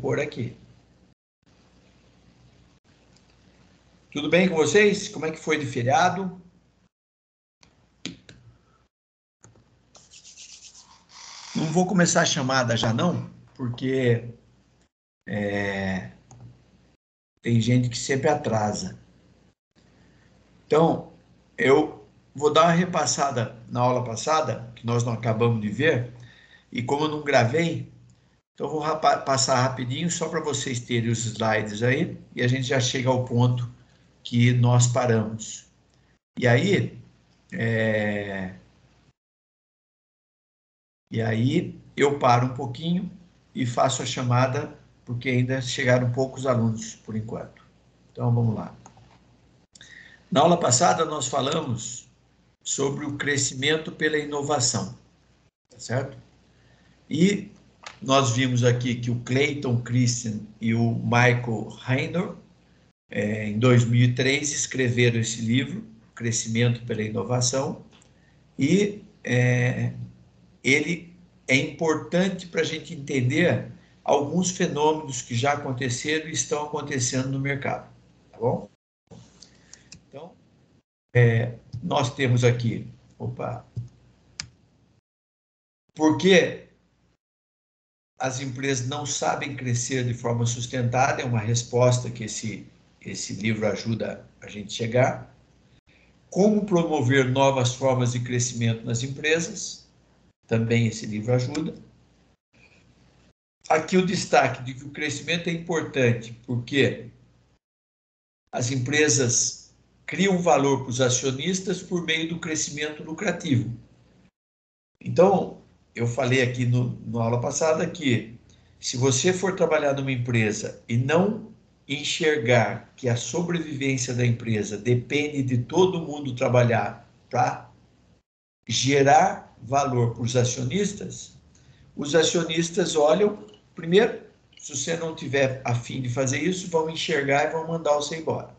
pôr aqui. Tudo bem com vocês? Como é que foi de feriado? Não vou começar a chamada já não, porque tem gente que sempre atrasa. Então, eu vou dar uma repassada na aula passada, que nós não acabamos de ver, e como eu não gravei, então eu vou passar rapidinho só para vocês terem os slides aí, e a gente já chega ao ponto que nós paramos. E aí, eu paro um pouquinho e faço a chamada, porque ainda chegaram poucos alunos por enquanto. Então, vamos lá. Na aula passada, nós falamos sobre o crescimento pela inovação, tá certo? E nós vimos aqui que o Clayton Christensen e o Michael Reiner, em 2003, escreveram esse livro, Crescimento pela Inovação, e ele é importante para a gente entender alguns fenômenos que já aconteceram e estão acontecendo no mercado, tá bom? Então, nós temos aqui, por que as empresas não sabem crescer de forma sustentada? É uma resposta que esse livro ajuda a gente chegar. Como promover novas formas de crescimento nas empresas? Também esse livro ajuda. Aqui o destaque de que o crescimento é importante, porque as empresas criam valor para os acionistas por meio do crescimento lucrativo. Então, eu falei aqui na aula passada que se você for trabalhar numa empresa e não enxergar que a sobrevivência da empresa depende de todo mundo trabalhar para gerar valor para os acionistas olham, primeiro, se você não tiver a fim de fazer isso, vão enxergar e vão mandar você embora.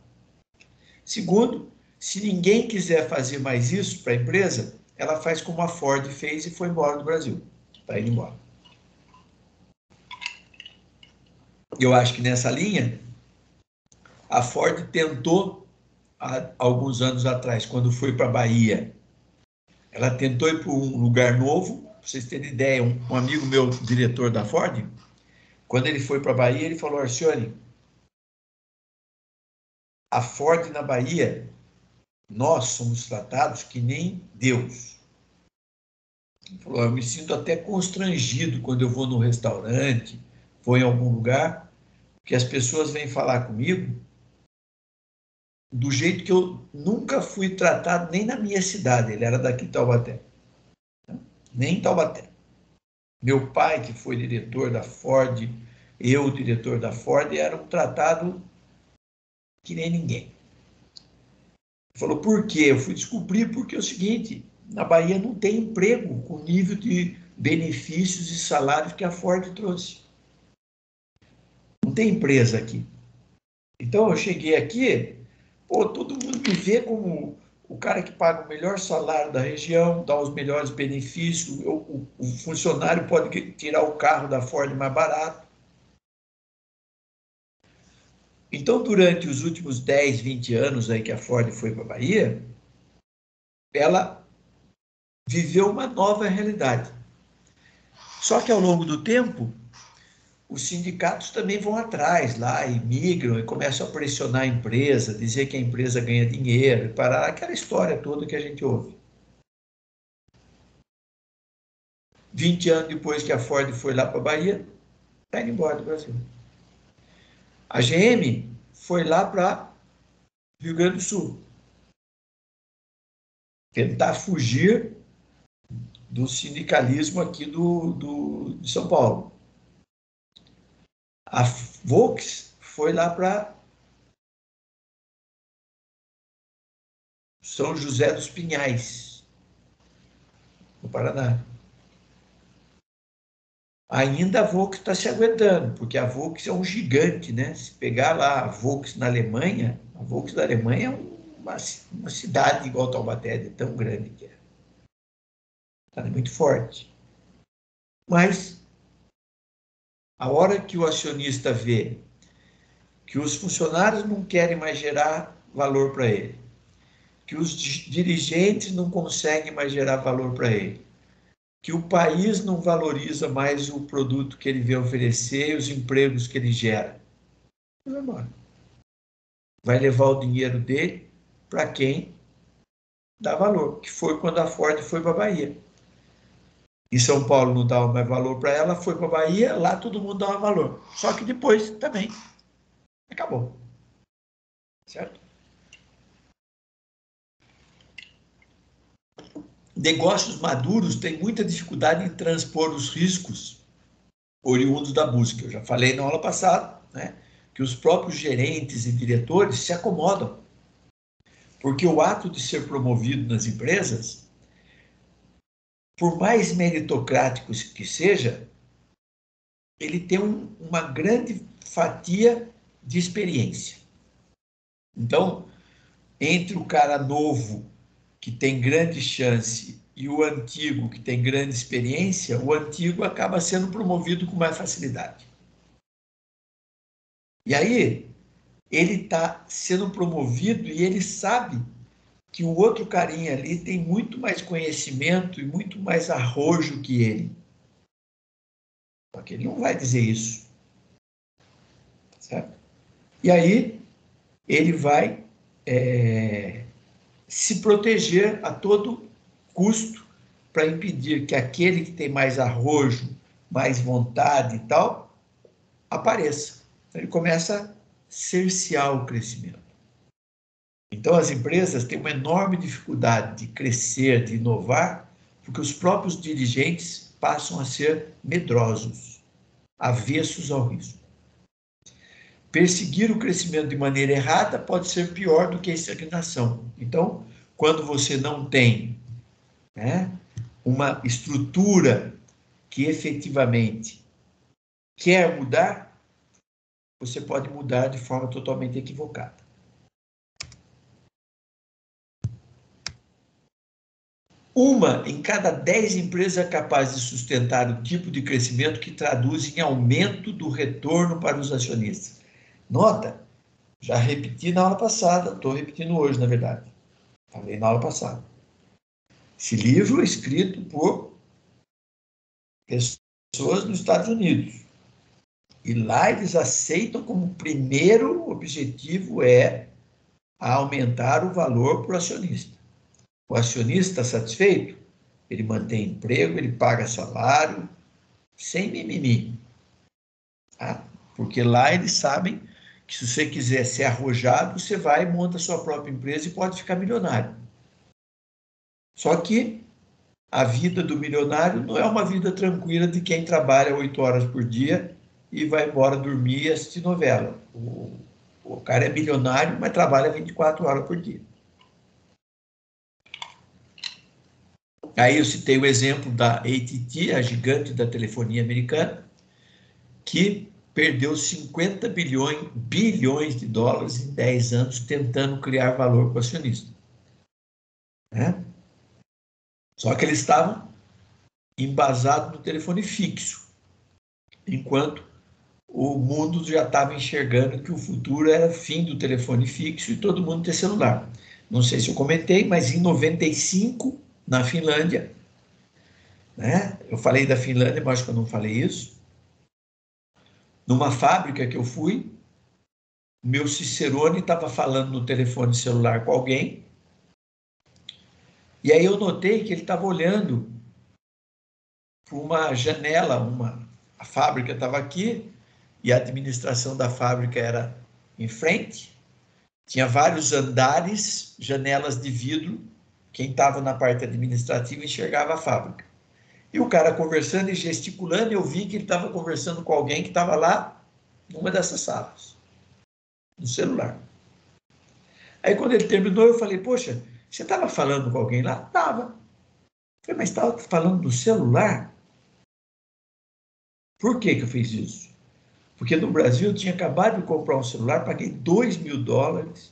Segundo, se ninguém quiser fazer mais isso para a empresa, ela faz como a Ford fez e foi embora do Brasil. Está indo embora. Eu acho que nessa linha, a Ford tentou, há alguns anos atrás, quando foi para a Bahia, ela tentou ir para um lugar novo. Para vocês terem ideia, um amigo meu, diretor da Ford, quando ele foi para a Bahia, ele falou: Arcione, a Ford na Bahia, nós somos tratados que nem Deus. Ele falou: eu me sinto até constrangido quando eu vou num restaurante, vou em algum lugar, que as pessoas vêm falar comigo do jeito que eu nunca fui tratado nem na minha cidade. Ele era daqui de Taubaté. Nem em Taubaté. Meu pai, que foi diretor da Ford, eu, diretor da Ford, era um tratado que nem ninguém. Ele falou: por quê? Eu fui descobrir porque é o seguinte, na Bahia não tem emprego com o nível de benefícios e salários que a Ford trouxe. Não tem empresa aqui. Então eu cheguei aqui, todo mundo me vê como o cara que paga o melhor salário da região, dá os melhores benefícios, o funcionário pode tirar o carro da Ford mais barato. Então, durante os últimos 10, 20 anos aí que a Ford foi para a Bahia, ela viveu uma nova realidade. Só que ao longo do tempo, os sindicatos também vão atrás lá e migram e começam a pressionar a empresa, dizer que a empresa ganha dinheiro, e parar aquela história toda que a gente ouve. 20 anos depois que a Ford foi lá para a Bahia, está indo embora do Brasil. A GM foi lá para Rio Grande do Sul, tentar fugir do sindicalismo aqui de São Paulo. A Volks foi lá para São José dos Pinhais, no Paraná. Ainda a Volks está se aguentando, porque a Volks é um gigante, né? Se pegar lá a Volks na Alemanha, a Volks da Alemanha é uma cidade igual Taubaté, de tão grande que é. Ela é muito forte. Mas A hora que o acionista vê que os funcionários não querem mais gerar valor para ele, que os dirigentes não conseguem mais gerar valor para ele, que o país não valoriza mais o produto que ele vem oferecer e os empregos que ele gera, ele vai embora. Vai levar o dinheiro dele para quem dá valor, que foi quando a Ford foi para a Bahia. Em São Paulo não dava mais valor para ela, foi para a Bahia, lá todo mundo dava valor. Só que depois também acabou. Certo? Negócios maduros têm muita dificuldade em transpor os riscos oriundos da busca. Eu já falei na aula passada, né, que os próprios gerentes e diretores se acomodam, porque o ato de ser promovido nas empresas, por mais meritocrático que seja, ele tem uma grande fatia de experiência. Então, entre o cara novo, que tem grande chance, e o antigo, que tem grande experiência, o antigo acaba sendo promovido com mais facilidade. E aí, ele está sendo promovido e ele sabe que o outro carinha ali tem muito mais conhecimento e muito mais arrojo que ele. Só que ele não vai dizer isso. Certo? E aí, ele vai se proteger a todo custo para impedir que aquele que tem mais arrojo, mais vontade e tal, apareça. Então, ele começa a cercear o crescimento. Então, as empresas têm uma enorme dificuldade de crescer, de inovar, porque os próprios dirigentes passam a ser medrosos, avessos ao risco. Perseguir o crescimento de maneira errada pode ser pior do que a estagnação. Então, quando você não tem, né, uma estrutura que efetivamente quer mudar, você pode mudar de forma totalmente equivocada. Uma em cada 10 empresas é capaz de sustentar o tipo de crescimento que traduz em aumento do retorno para os acionistas. Nota, já repeti na aula passada, estou repetindo hoje, na verdade. Falei na aula passada. Esse livro é escrito por pessoas nos Estados Unidos. E lá eles aceitam como primeiro objetivo é aumentar o valor para o acionista. O acionista está satisfeito? Ele mantém emprego, ele paga salário, sem mimimi. Tá? Porque lá eles sabem que se você quiser ser arrojado, você vai, monta a sua própria empresa e pode ficar milionário. Só que a vida do milionário não é uma vida tranquila de quem trabalha 8 horas por dia e vai embora dormir e assistir novela. O cara é milionário, mas trabalha 24 horas por dia. Aí eu citei o exemplo da AT&T, a gigante da telefonia americana, que perdeu 50 bilhões de dólares em 10 anos tentando criar valor para o acionista. Né? Só que eles estavam embasados no telefone fixo, enquanto o mundo já estava enxergando que o futuro era fim do telefone fixo e todo mundo ter celular. Não sei se eu comentei, mas em 95, na Finlândia, né? Eu falei da Finlândia, mas acho que eu não falei isso. Numa fábrica que eu fui, meu cicerone estava falando no telefone celular com alguém, e aí eu notei que ele estava olhando por uma janela, a fábrica estava aqui, e a administração da fábrica era em frente, tinha vários andares, janelas de vidro, quem estava na parte administrativa enxergava a fábrica. E o cara conversando e gesticulando, eu vi que ele estava conversando com alguém que estava lá numa dessas salas, no celular. Aí quando ele terminou, eu falei, poxa, você estava falando com alguém lá? Estava. Falei, mas estava falando no celular? Por que eu fiz isso? Porque no Brasil eu tinha acabado de comprar um celular, paguei $2.000,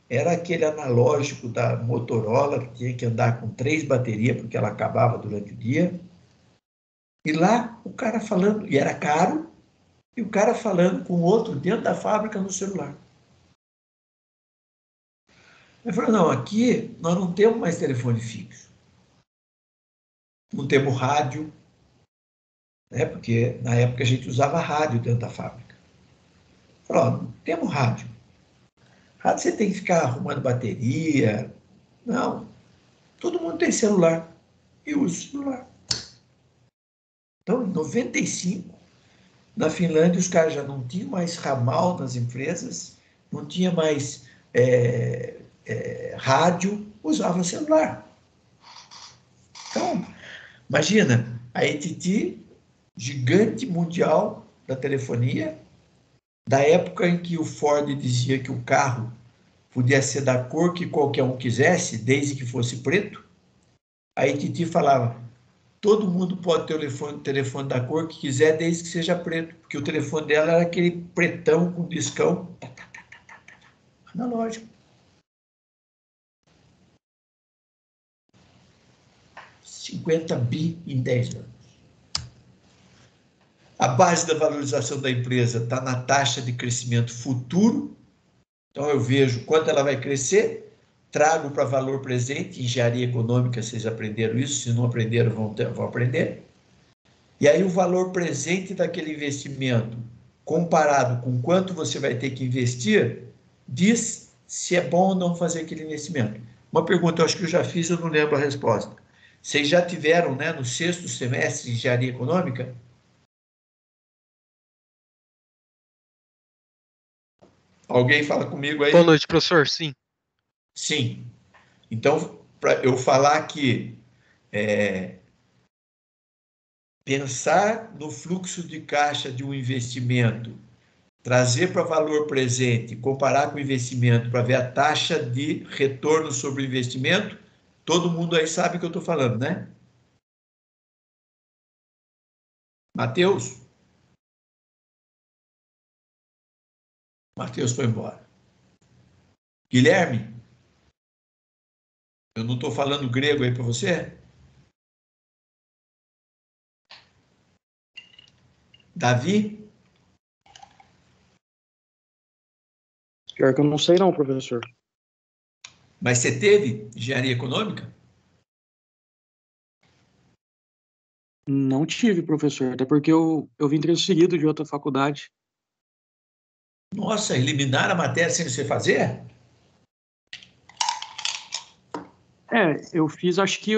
era aquele analógico da Motorola, que tinha que andar com 3 baterias, porque ela acabava durante o dia. E lá, o cara falando, e era caro, E o cara falando com o outro dentro da fábrica no celular. Ele falou, não, aqui nós não temos mais telefone fixo. Não temos rádio, né? Porque na época a gente usava rádio dentro da fábrica. Ele falou, ó, não temos rádio. Rádio você tem que ficar arrumando bateria. Não, todo mundo tem celular. E usa o celular. Então, em 95, na Finlândia, os caras já não tinham mais ramal nas empresas, não tinha mais rádio, usavam celular. Então, imagina, a AT&T, gigante mundial da telefonia, da época em que o Ford dizia que o carro podia ser da cor que qualquer um quisesse, desde que fosse preto, a AT&T falava, todo mundo pode ter o telefone da cor que quiser, desde que seja preto, porque o telefone dela era aquele pretão com discão, analógico. 50 bi em 10 anos. A base da valorização da empresa está na taxa de crescimento futuro. Então, eu vejo quanto ela vai crescer, trago para valor presente, engenharia econômica, vocês aprenderam isso, se não aprenderam, vão aprender. E aí, o valor presente daquele investimento, comparado com quanto você vai ter que investir, diz se é bom ou não fazer aquele investimento. Uma pergunta, eu acho que eu já fiz, eu não lembro a resposta. Vocês já tiveram, né, no 6º semestre de engenharia econômica? Alguém fala comigo aí? Boa noite, professor. Sim. Sim. Então, para eu falar que pensar no fluxo de caixa de um investimento, trazer para valor presente, comparar com o investimento para ver a taxa de retorno sobre o investimento, todo mundo aí sabe o que eu estou falando, né? Matheus? Matheus foi embora. Guilherme? Eu não estou falando grego aí para você? Davi? Pior que eu não sei não, professor. Mas você teve engenharia econômica? Não tive, professor, até porque eu vim transferido de outra faculdade. Nossa, eliminar a matéria sem você fazer? Eu fiz, acho que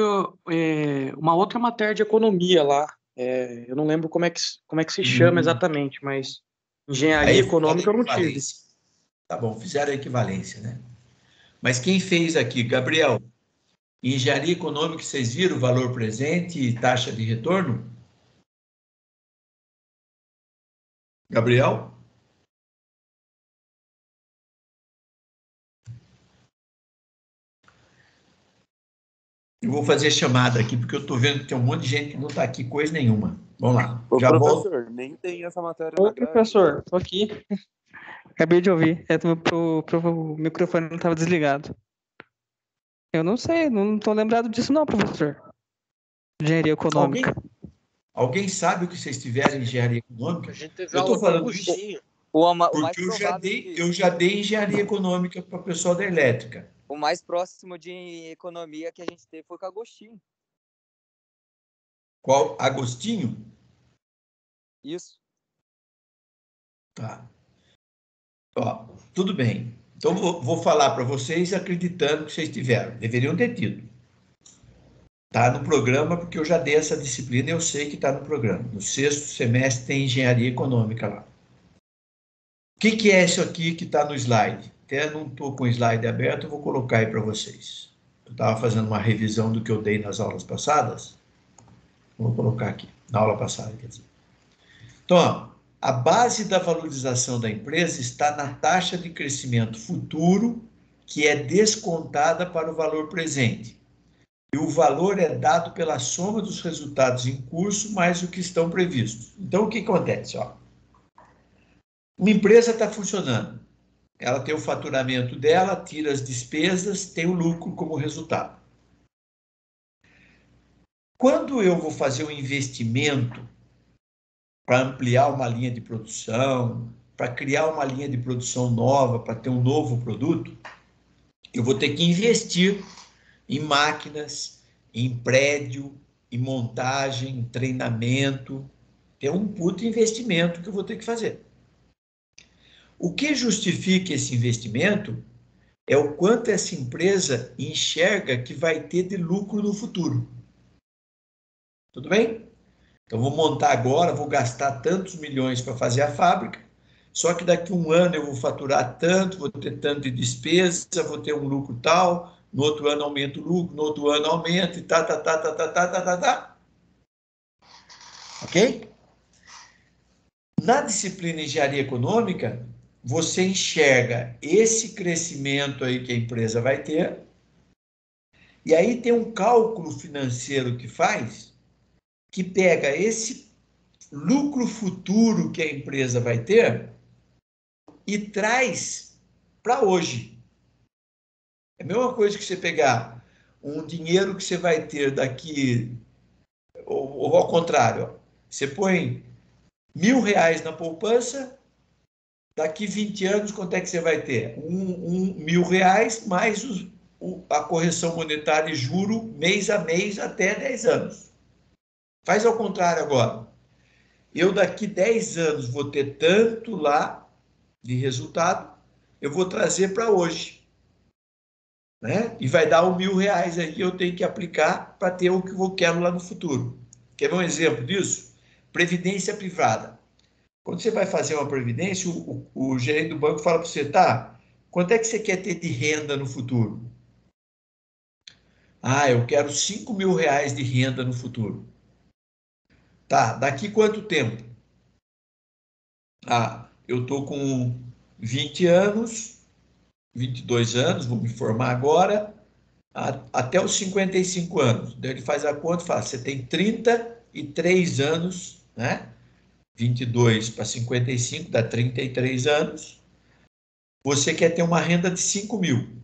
uma outra matéria de economia lá. Eu não lembro como é que se chama exatamente, mas engenharia Aí fizeram econômica eu não tive. equivalência. Tá bom, fizeram a equivalência, né? Mas quem fez aqui? Gabriel, engenharia econômica, vocês viram o valor presente e taxa de retorno? Gabriel? Eu vou fazer chamada aqui, porque eu estou vendo que tem um monte de gente que não está aqui, coisa nenhuma. Vamos lá. Ô, Já volto. professor, nem tem essa matéria Oi, na grade. professor, tô aqui. Acabei de ouvir. O microfone não estava desligado. Eu não sei, não tô lembrado disso não, professor. Engenharia econômica. Alguém sabe o que vocês tiveram em engenharia econômica? A gente teve Eu estou aula com falando isso Agostinho. O mais porque provável eu já dei engenharia econômica para o pessoal da elétrica. o mais próximo de economia que a gente teve foi com o Agostinho. Qual? Agostinho? Isso. Tá. Ó, tudo bem. Então, vou falar para vocês acreditando que vocês tiveram. Deveriam ter tido. Está no programa, porque eu já dei essa disciplina e eu sei que está no programa. No 6º semestre tem engenharia econômica lá. O que é isso aqui que está no slide? Até não estou com o slide aberto, eu vou colocar aí para vocês. Eu estava fazendo uma revisão do que eu dei nas aulas passadas. Vou colocar aqui, na aula passada, quer dizer. Então, ó, a base da valorização da empresa está na taxa de crescimento futuro, que é descontada para o valor presente. E o valor é dado pela soma dos resultados em curso mais o que estão previstos. Então, o que acontece? Ó? Uma empresa está funcionando. Ela tem o faturamento dela, tira as despesas, tem o lucro como resultado. Quando eu vou fazer um investimento, para ampliar uma linha de produção, para criar uma linha de produção nova, para ter um novo produto, eu vou ter que investir em máquinas, em prédio, em montagem, em treinamento. É um puto investimento que eu vou ter que fazer. O que justifica esse investimento é o quanto essa empresa enxerga que vai ter de lucro no futuro. Tudo bem? Então, vou montar agora, vou gastar tantos milhões para fazer a fábrica, só que daqui a um ano eu vou faturar tanto, vou ter tanto de despesa, vou ter um lucro tal, no outro ano aumenta o lucro, no outro ano aumenta e tá. Ok? Na disciplina Engenharia Econômica, você enxerga esse crescimento aí que a empresa vai ter, e aí tem um cálculo financeiro que faz, que pega esse lucro futuro que a empresa vai ter e traz para hoje. É a mesma coisa que você pegar um dinheiro que você vai ter daqui, ou ao contrário, você põe R$ 1.000 na poupança, daqui 20 anos, quanto é que você vai ter? R$ 1.000 mais a correção monetária e juro mês a mês até 10 anos. Faz ao contrário agora. Eu daqui 10 anos vou ter tanto lá de resultado, eu vou trazer para hoje. Né? E vai dar R$ 1.000 aí que eu tenho que aplicar para ter o que eu quero lá no futuro. Quer ver um exemplo disso? Previdência privada. Quando você vai fazer uma previdência, o gerente do banco fala para você, tá, quanto é que você quer ter de renda no futuro? Ah, eu quero R$ 5.000 de renda no futuro. Tá, daqui quanto tempo? Ah, eu estou com 20 anos, 22 anos, vou me formar agora, até os 55 anos. Daí ele faz a conta e fala, você tem 33 anos, né? 22 para 55 dá 33 anos. Você quer ter uma renda de 5.000.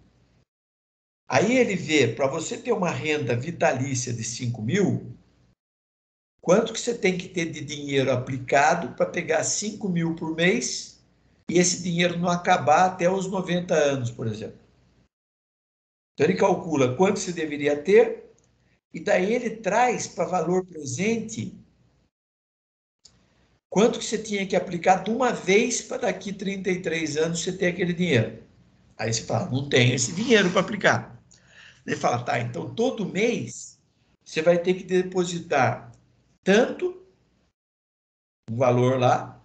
Aí ele vê, para você ter uma renda vitalícia de 5.000, quanto que você tem que ter de dinheiro aplicado para pegar 5.000 por mês e esse dinheiro não acabar até os 90 anos, por exemplo. Então ele calcula quanto você deveria ter e daí ele traz para valor presente quanto que você tinha que aplicar de uma vez para daqui 33 anos você ter aquele dinheiro. Aí você fala, não tenho esse dinheiro para aplicar. Ele fala, tá, então todo mês você vai ter que depositar tanto o valor lá,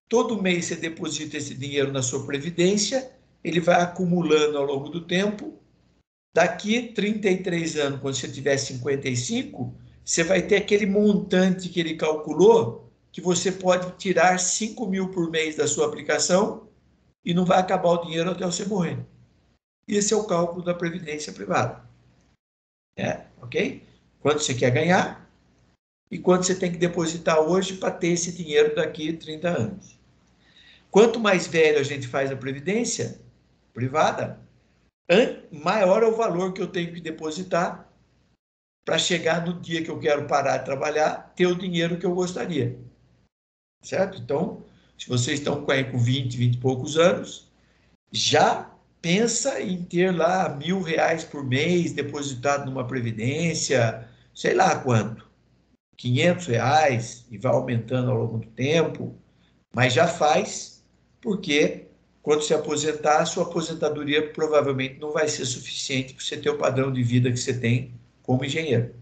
todo mês você deposita esse dinheiro na sua previdência, ele vai acumulando ao longo do tempo, daqui 33 anos, quando você tiver 55, você vai ter aquele montante que ele calculou, que você pode tirar 5.000 por mês da sua aplicação e não vai acabar o dinheiro até você morrer. Esse é o cálculo da previdência privada. Ok? Quanto você quer ganhar e quanto você tem que depositar hoje para ter esse dinheiro daqui a 30 anos. Quanto mais velho a gente faz a previdência privada, maior é o valor que eu tenho que depositar para chegar no dia que eu quero parar de trabalhar, ter o dinheiro que eu gostaria. Certo? Então, se vocês estão com 20 e poucos anos, já pensa em ter lá R$ 1.000 por mês depositado numa previdência, sei lá quanto, R$ 500, e vai aumentando ao longo do tempo, mas já faz, porque quando se aposentar, a sua aposentadoria provavelmente não vai ser suficiente para você ter o padrão de vida que você tem como engenheiro.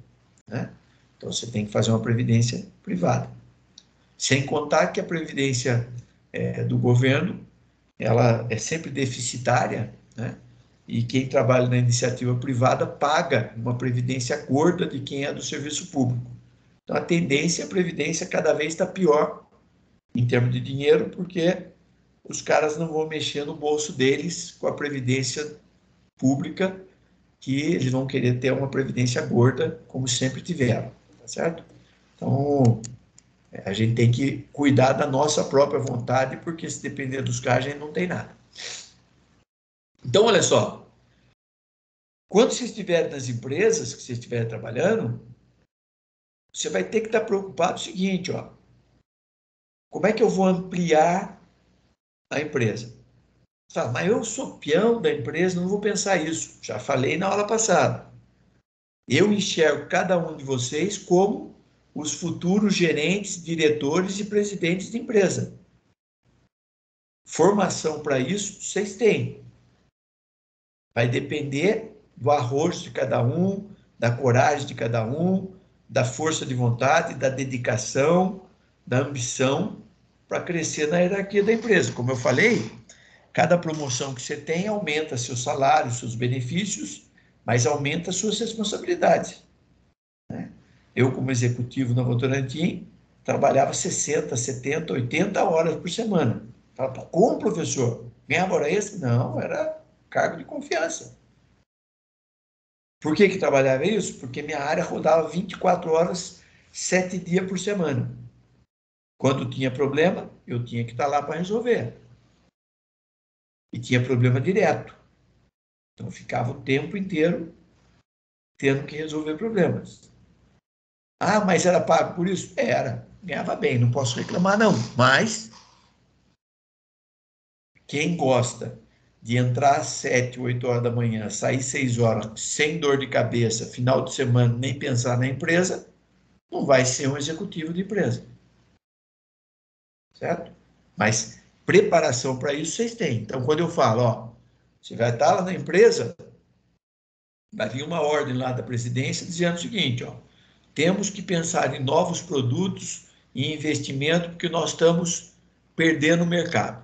Né? Então, você tem que fazer uma previdência privada. Sem contar que a previdência do governo, ela é sempre deficitária, né? E quem trabalha na iniciativa privada paga uma previdência gorda de quem é do serviço público. Então, a tendência é a previdência cada vez está pior em termos de dinheiro, porque os caras não vão mexer no bolso deles com a previdência pública, que eles vão querer ter uma previdência gorda, como sempre tiveram, tá certo? Então, a gente tem que cuidar da nossa própria vontade, porque se depender dos caras, a gente não tem nada. Então, olha só, quando você estiver nas empresas que você estiver trabalhando, você vai ter que estar preocupado com o seguinte, ó, Como é que eu vou ampliar a empresa? Mas eu sou peão da empresa, não vou pensar isso. Já falei na aula passada. Eu enxergo cada um de vocês como os futuros gerentes, diretores e presidentes de empresa. Formação para isso vocês têm. Vai depender do arrojo de cada um, da coragem de cada um, da força de vontade, da dedicação, da ambição para crescer na hierarquia da empresa. Como eu falei, cada promoção que você tem aumenta seu salário, seus benefícios, mas aumenta suas responsabilidades. Eu, como executivo na Votorantim, trabalhava 60, 70, 80 horas por semana. Falava, como, professor? Ganhava hora extra? Não, era cargo de confiança. Por que trabalhava isso? Porque minha área rodava 24 horas, 7 dias por semana. Quando tinha problema, eu tinha que estar lá para resolver. E tinha problema direto. Então, eu ficava o tempo inteiro tendo que resolver problemas. Ah, mas era pago por isso? Era. Ganhava bem, não posso reclamar, não. Mas quem gosta de entrar às 7, 8 horas da manhã, sair 6 horas, sem dor de cabeça, final de semana, nem pensar na empresa, não vai ser um executivo de empresa. Certo? Mas preparação para isso vocês têm. Então, quando eu falo, ó, você vai estar lá na empresa, vai vir uma ordem lá da presidência dizendo o seguinte, ó, temos que pensar em novos produtos e investimento porque nós estamos perdendo o mercado.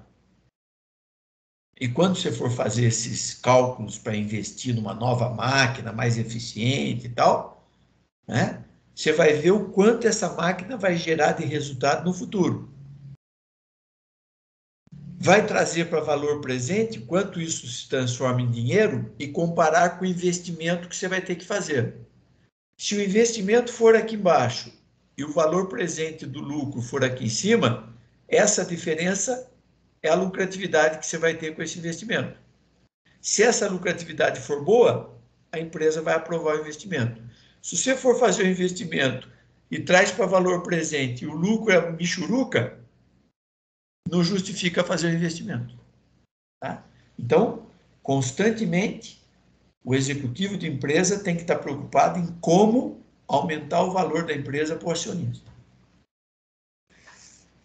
E quando você for fazer esses cálculos para investir numa nova máquina mais eficiente e tal, né, você vai ver o quanto essa máquina vai gerar de resultado no futuro. Vai trazer para valor presente quanto isso se transforma em dinheiro e comparar com o investimento que você vai ter que fazer. Se o investimento for aqui embaixo e o valor presente do lucro for aqui em cima, essa diferença é a lucratividade que você vai ter com esse investimento. Se essa lucratividade for boa, a empresa vai aprovar o investimento. Se você for fazer o investimento e traz para valor presente e o lucro é michuruca, não justifica fazer o investimento. Tá? Então, constantemente, o executivo de empresa tem que estar preocupado em como aumentar o valor da empresa para o acionista.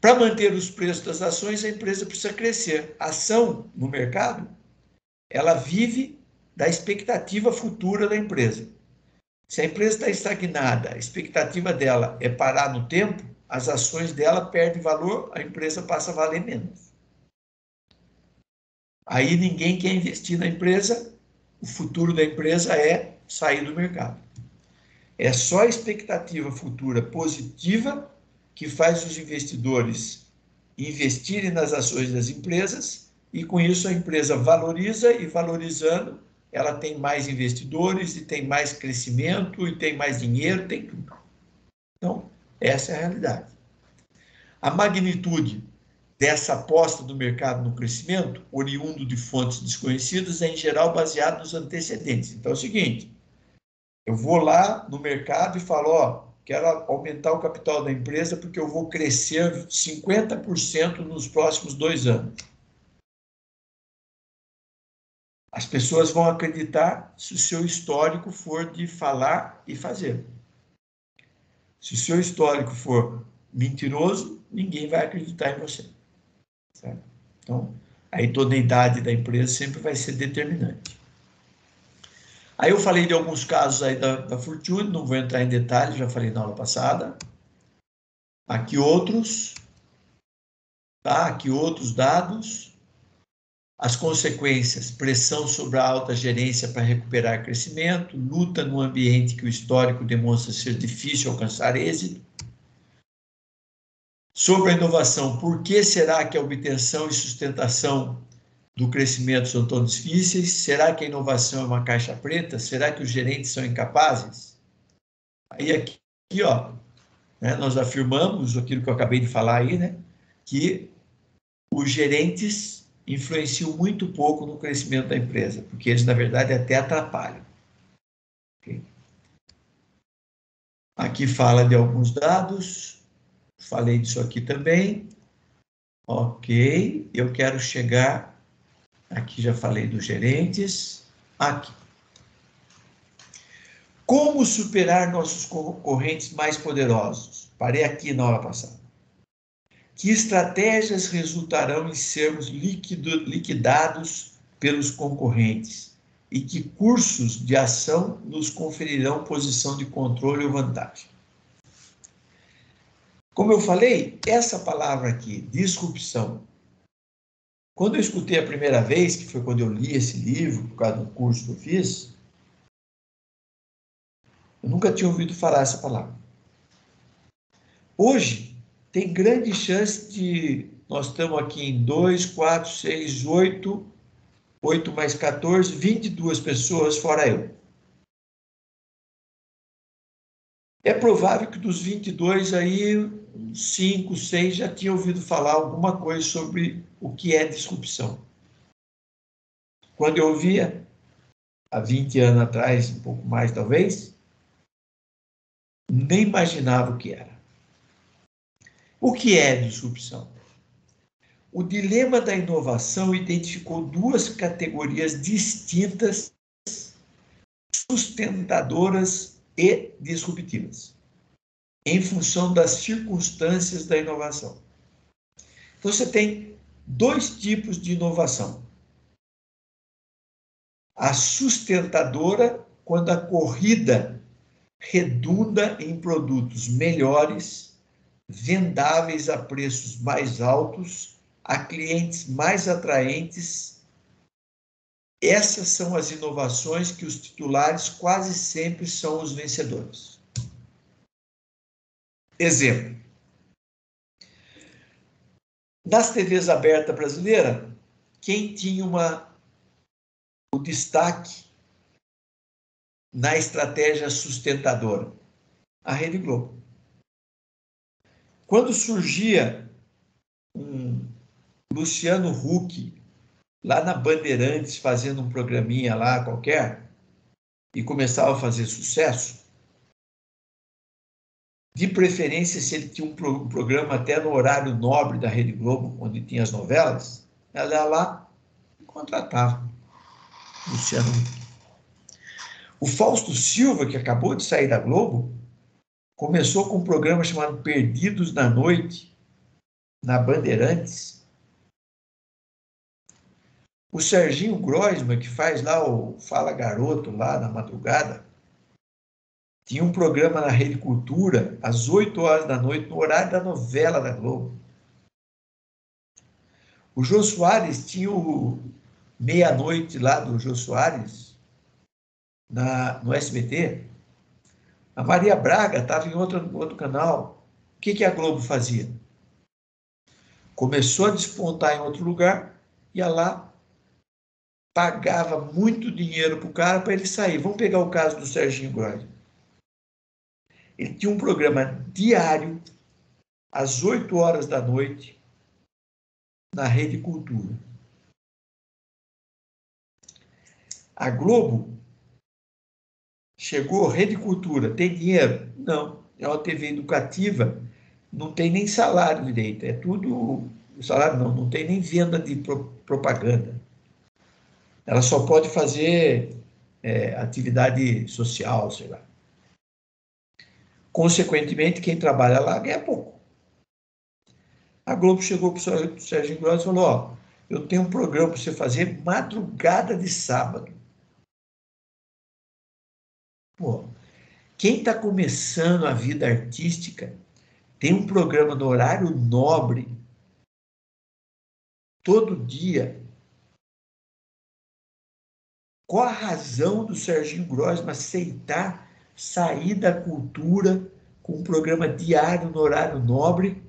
Para manter os preços das ações, a empresa precisa crescer. A ação no mercado, ela vive da expectativa futura da empresa. Se a empresa está estagnada, a expectativa dela é parar no tempo, as ações dela perdem valor, a empresa passa a valer menos. Aí ninguém quer investir na empresa, o futuro da empresa é sair do mercado. É só a expectativa futura positiva que faz os investidores investirem nas ações das empresas e com isso a empresa valoriza e valorizando, ela tem mais investidores e tem mais crescimento e tem mais dinheiro, tem tudo. Então, essa é a realidade. A magnitude dessa aposta do mercado no crescimento, oriundo de fontes desconhecidas, é em geral baseado nos antecedentes. Então é o seguinte, eu vou lá no mercado e falo, ó, quero aumentar o capital da empresa porque eu vou crescer 50% nos próximos 2 anos. As pessoas vão acreditar se o seu histórico for de falar e fazer. Se o seu histórico for mentiroso, ninguém vai acreditar em você. Certo? Então, a idoneidade da empresa sempre vai ser determinante. Aí eu falei de alguns casos aí da Fortune, não vou entrar em detalhes, já falei na aula passada. Aqui outros, tá? Aqui outros dados. As consequências, pressão sobre a alta gerência para recuperar crescimento, luta no ambiente que o histórico demonstra ser difícil alcançar êxito. Sobre a inovação, por que será que a obtenção e sustentação do crescimento são tão difíceis? Será que a inovação é uma caixa preta? Será que os gerentes são incapazes? Aí aqui ó, né, nós afirmamos aquilo que eu acabei de falar aí, né, que os gerentes influenciam muito pouco no crescimento da empresa, porque eles, na verdade, até atrapalham. Okay? Aqui fala de alguns dados, falei disso aqui também. Ok, eu quero chegar, aqui já falei dos gerentes, aqui. Como superar nossos concorrentes mais poderosos? Parei aqui na aula passada. Que estratégias resultarão em sermos liquidados pelos concorrentes? E que cursos de ação nos conferirão posição de controle ou vantagem? Como eu falei, essa palavra aqui, disrupção, quando eu escutei a primeira vez, que foi quando eu li esse livro, por causa do curso que eu fiz, eu nunca tinha ouvido falar essa palavra. Hoje, tem grande chance de... Nós estamos aqui em 2, 4, 6, 8, 8 mais 14, 22 pessoas, fora eu. É provável que dos 22 aí, 5, 6 já tinham ouvido falar alguma coisa sobre o que é disrupção. Quando eu ouvia, há 20 anos atrás, um pouco mais talvez, nem imaginava o que era. O que é disrupção? O dilema da inovação identificou duas categorias distintas, sustentadoras e disruptivas, em função das circunstâncias da inovação. Então, você tem dois tipos de inovação. A sustentadora, quando a corrida redunda em produtos melhores, vendáveis a preços mais altos, a clientes mais atraentes. Essas são as inovações que os titulares quase sempre são os vencedores. Exemplo. Nas TVs abertas brasileiras, quem tinha o destaque na estratégia sustentadora? A Rede Globo. Quando surgia um Luciano Huck, lá na Bandeirantes, fazendo um programinha lá qualquer, e começava a fazer sucesso, de preferência, se ele tinha um programa até no horário nobre da Rede Globo, onde tinha as novelas, ela ia lá e contratava Luciano Huck. O Fausto Silva, que acabou de sair da Globo, começou com um programa chamado Perdidos na Noite, na Bandeirantes. O Serginho Groisman, que faz lá o Fala Garoto, lá na madrugada, tinha um programa na Rede Cultura, às 8 horas da noite, no horário da novela da Globo. O Jô Soares tinha o Meia-Noite lá do Jô Soares, no SBT. A Maria Braga estava em outro canal. O que a Globo fazia? Começou a despontar em outro lugar, ia lá, pagava muito dinheiro para o cara para ele sair. Vamos pegar o caso do Serginho Groisman. Ele tinha um programa diário, às 8 horas da noite, na Rede Cultura. A Globo chegou, Rede Cultura, tem dinheiro? Não. É uma TV educativa, não tem nem salário direito. É tudo... Salário não tem nem venda de propaganda. Ela só pode fazer atividade social, sei lá. Consequentemente, quem trabalha lá ganha pouco. A Globo chegou para o Serginho Groisman e falou, ó, eu tenho um programa para você fazer madrugada de sábado. Pô, quem está começando a vida artística tem um programa no horário nobre, todo dia. Qual a razão do Serginho Groisman aceitar sair da cultura com um programa diário no horário nobre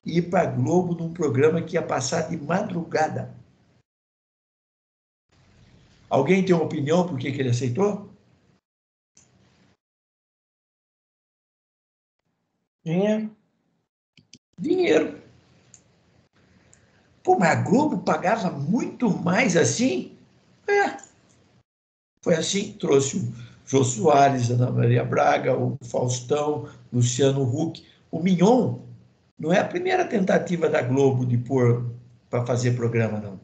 e ir para a Globo num programa que ia passar de madrugada? Alguém tem uma opinião por que ele aceitou? Dinheiro. Pô, mas a Globo pagava muito mais assim? Foi assim que trouxe o Jô Soares, Ana Maria Braga, o Faustão, Luciano Huck. O Mignon Não é a primeira tentativa da Globo de pôr para fazer programa, não.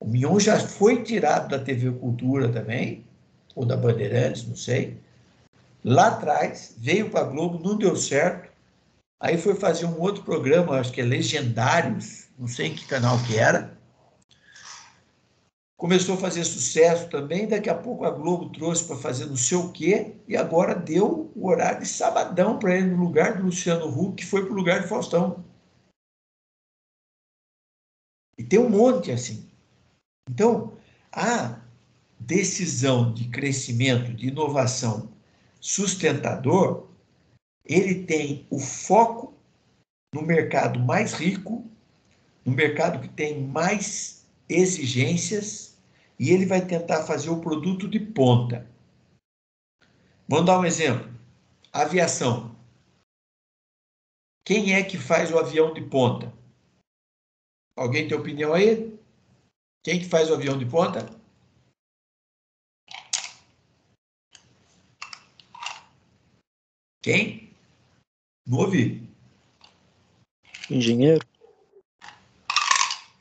O Mion já foi tirado da TV Cultura também, ou da Bandeirantes, não sei. Lá atrás, veio para a Globo, não deu certo. Aí foi fazer um outro programa, acho que é Legendários, não sei em que canal que era. Começou a fazer sucesso também, daqui a pouco a Globo trouxe para fazer não sei o quê, e agora deu o horário de sabadão para ele, no lugar do Luciano Huck, que foi para o lugar de Faustão. E tem um monte assim. Então, a decisão de crescimento, de inovação sustentador, ele tem o foco no mercado mais rico, no mercado que tem mais exigências, e ele vai tentar fazer o produto de ponta. Vamos dar um exemplo. Aviação. Quem é que faz o avião de ponta? Alguém tem opinião aí? Quem que faz o avião de ponta? Quem? Não ouvi. Engenheiro?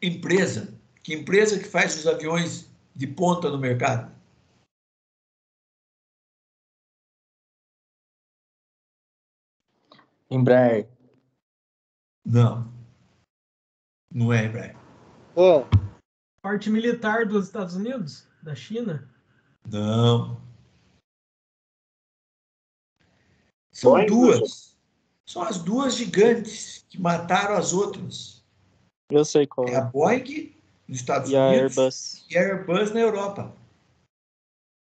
Empresa. Que empresa que faz os aviões de ponta no mercado? Embraer. Não. Não é Embraer. Bom, Parte militar dos Estados Unidos? Da China? Não. São duas. São as duas gigantes que mataram as outras. Eu sei qual É a Boeing nos Estados E a Unidos Airbus. e a Airbus na Europa.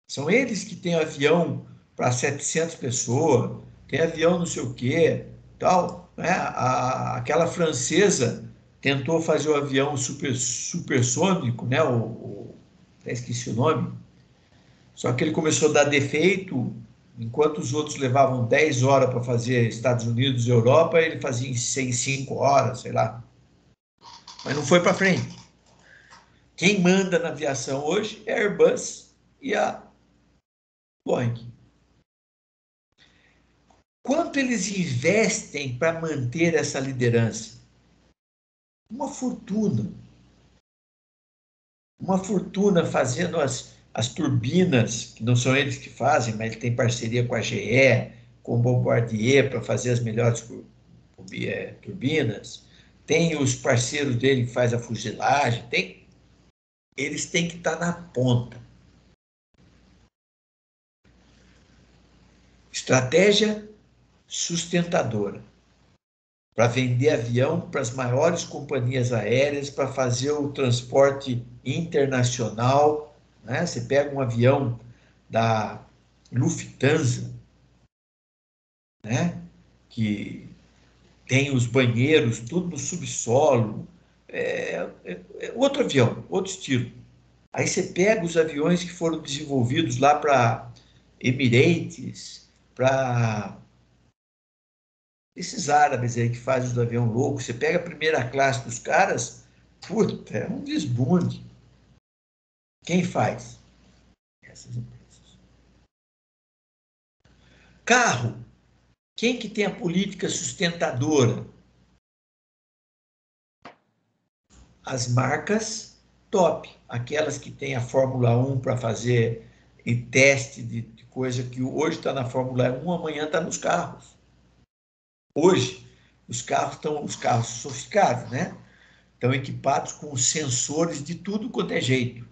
São eles que têm avião para 700 pessoas, tem avião não sei o quê, tal. Né? Aquela francesa tentou fazer o avião supersônico, né? Até esqueci o nome. Só que ele começou a dar defeito, enquanto os outros levavam 10 horas para fazer Estados Unidos e Europa, ele fazia em 5 horas, sei lá. Mas não foi para frente. Quem manda na aviação hoje é a Airbus e a Boeing. Quanto eles investem para manter essa liderança? Uma fortuna. Uma fortuna fazendo as turbinas, que não são eles que fazem, mas ele tem parceria com a GE, com o Bombardier para fazer as melhores turbinas. Tem os parceiros dele que faz a fuselagem. Eles têm que estar na ponta. Estratégia sustentadora. Para vender avião para as maiores companhias aéreas, para fazer o transporte internacional. Né? Você pega um avião da Lufthansa, né? Que tem os banheiros tudo no subsolo. Outro avião, outro estilo. Aí você pega os aviões que foram desenvolvidos lá para Emirates, para esses árabes aí que fazem os aviões loucos, você pega a primeira classe dos caras, puta, é um desbunde. Quem faz? Essas empresas. Carro. Quem que tem a política sustentadora? As marcas top, aquelas que têm a Fórmula 1 para fazer e teste de coisa que hoje está na Fórmula 1, amanhã está nos carros. Hoje, os carros sofisticados, né? Estão equipados com sensores de tudo quanto é jeito.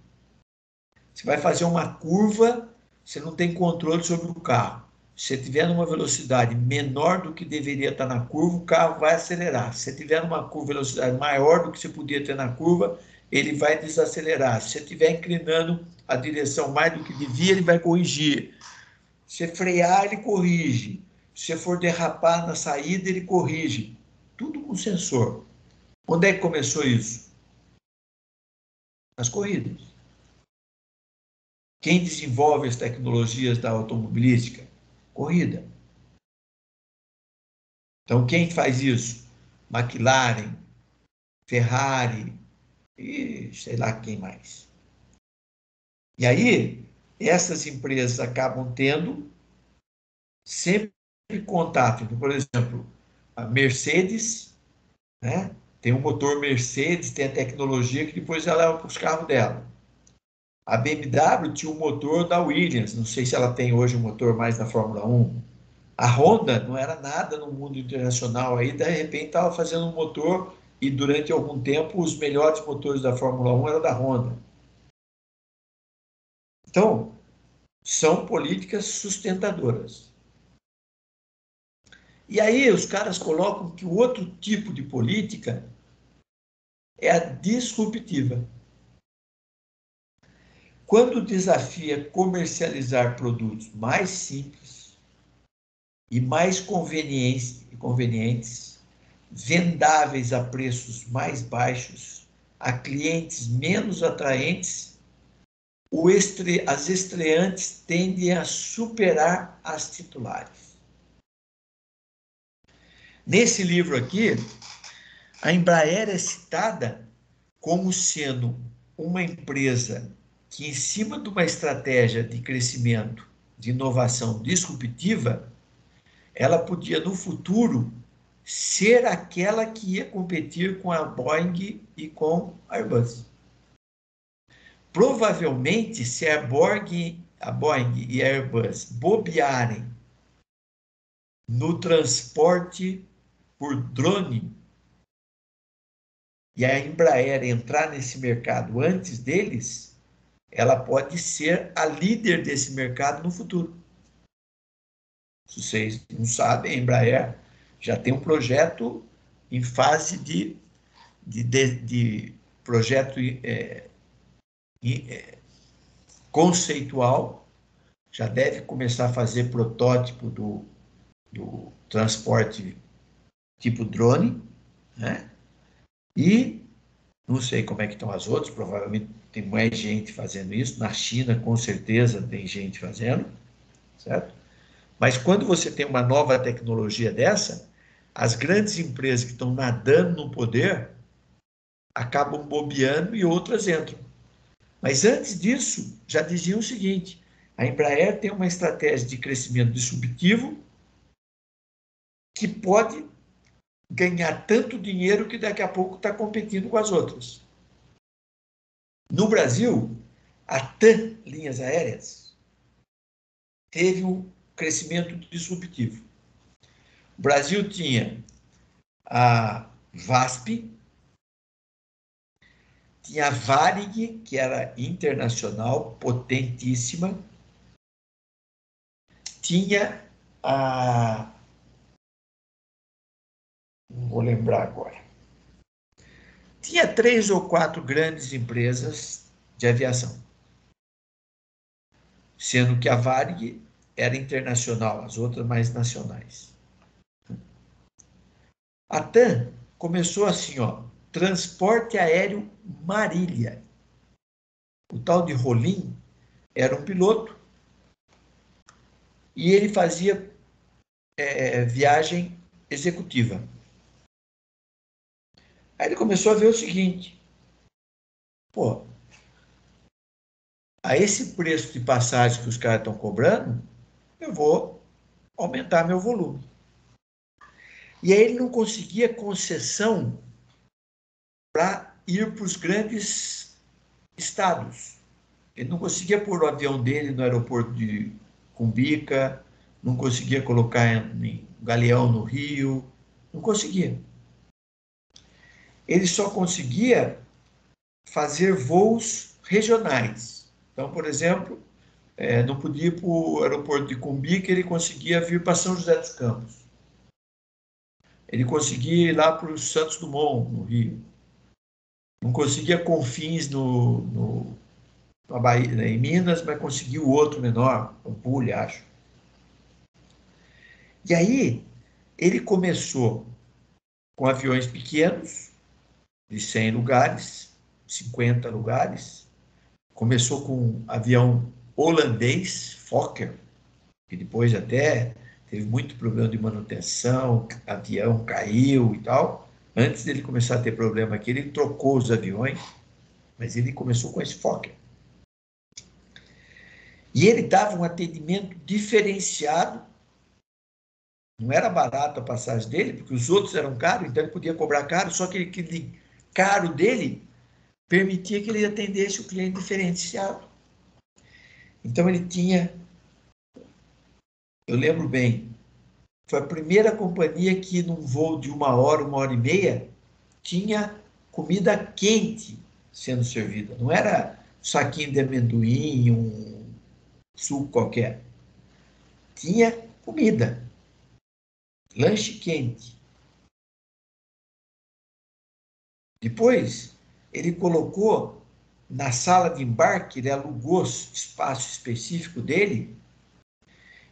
Você vai fazer uma curva, você não tem controle sobre o carro. Se você estiver numa velocidade menor do que deveria estar na curva, o carro vai acelerar. Se você estiver numa velocidade maior do que você podia ter na curva, ele vai desacelerar. Se você estiver inclinando a direção mais do que devia, ele vai corrigir. Se você frear, ele corrige. Se você for derrapar na saída, ele corrige. Tudo com sensor. Onde é que começou isso? Nas corridas. Quem desenvolve as tecnologias da automobilística? Corrida. Então, quem faz isso? McLaren, Ferrari e sei lá quem mais. E aí, essas empresas acabam tendo sempre contato. Então, por exemplo, a Mercedes, né? Tem um motor Mercedes, tem a tecnologia que depois ela leva para os carros dela. A BMW tinha um motor da Williams, não sei se ela tem hoje um motor mais na Fórmula 1. A Honda não era nada no mundo internacional, aí de repente estava fazendo um motor e durante algum tempo os melhores motores da Fórmula 1 eram da Honda. Então, são políticas sustentadoras. E aí os caras colocam que o outro tipo de política é a disruptiva. Quando desafia comercializar produtos mais simples e mais convenientes, vendáveis a preços mais baixos, a clientes menos atraentes, as estreantes tendem a superar as titulares. Nesse livro aqui, a Embraer é citada como sendo uma empresa que, em cima de uma estratégia de crescimento, de inovação disruptiva, ela podia, no futuro, ser aquela que ia competir com a Boeing e com a Airbus. Provavelmente, se a Boeing e a Airbus bobearem no transporte por drone e a Embraer entrar nesse mercado antes deles, ela pode ser a líder desse mercado no futuro. Se vocês não sabem, a Embraer já tem um projeto em fase de projeto conceitual, já deve começar a fazer protótipo do transporte tipo drone, né? E não sei como é que estão as outras, provavelmente tem mais gente fazendo isso, na China com certeza tem gente fazendo, certo? Mas quando você tem uma nova tecnologia dessa, as grandes empresas que estão nadando no poder acabam bobeando e outras entram. Mas antes disso, já diziam o seguinte: a Embraer tem uma estratégia de crescimento disruptivo que pode ganhar tanto dinheiro que daqui a pouco está competindo com as outras. No Brasil, a TAM Linhas Aéreas teve um crescimento disruptivo. O Brasil tinha a VASP, tinha a Varig, que era internacional, potentíssima, tinha a... não vou lembrar agora. Tinha 3 ou 4 grandes empresas de aviação, sendo que a Varig era internacional, as outras mais nacionais. A TAM começou assim, ó, transporte aéreo Marília. O tal de Rolim era um piloto e ele fazia viagem executiva. Aí ele começou a ver o seguinte: pô, a esse preço de passagem que os caras estão cobrando, eu vou aumentar meu volume. E aí ele não conseguia concessão para ir para os grandes estados. Ele não conseguia pôr o avião dele no aeroporto de Cumbica, não conseguia colocar em Galeão no Rio, não conseguia. Ele só conseguia fazer voos regionais. Então, por exemplo, não podia ir para o aeroporto de Cumbica, ele conseguia vir para São José dos Campos. Ele conseguia ir lá para o Santos Dumont, no Rio. Não conseguia Confins na Bahia, em Minas, mas conseguiu outro menor, Pampulha, acho. E aí, ele começou com aviões pequenos, de 100 lugares, 50 lugares. Começou com um avião holandês, Fokker, que depois até teve muito problema de manutenção, avião caiu e tal. Antes dele começar a ter problema aqui, ele trocou os aviões, mas ele começou com esse Fokker. E ele dava um atendimento diferenciado Não era barato a passagem dele, porque os outros eram caros, então ele podia cobrar caro, só que aquele caro dele permitia que ele atendesse o cliente diferenciado. Então ele tinha, eu lembro bem, foi a primeira companhia que num voo de 1 hora e meia, tinha comida quente sendo servida. Não era um saquinho de amendoim, um suco qualquer. Tinha comida. Lanche quente. Depois, ele colocou na sala de embarque, ele alugou espaço específico dele,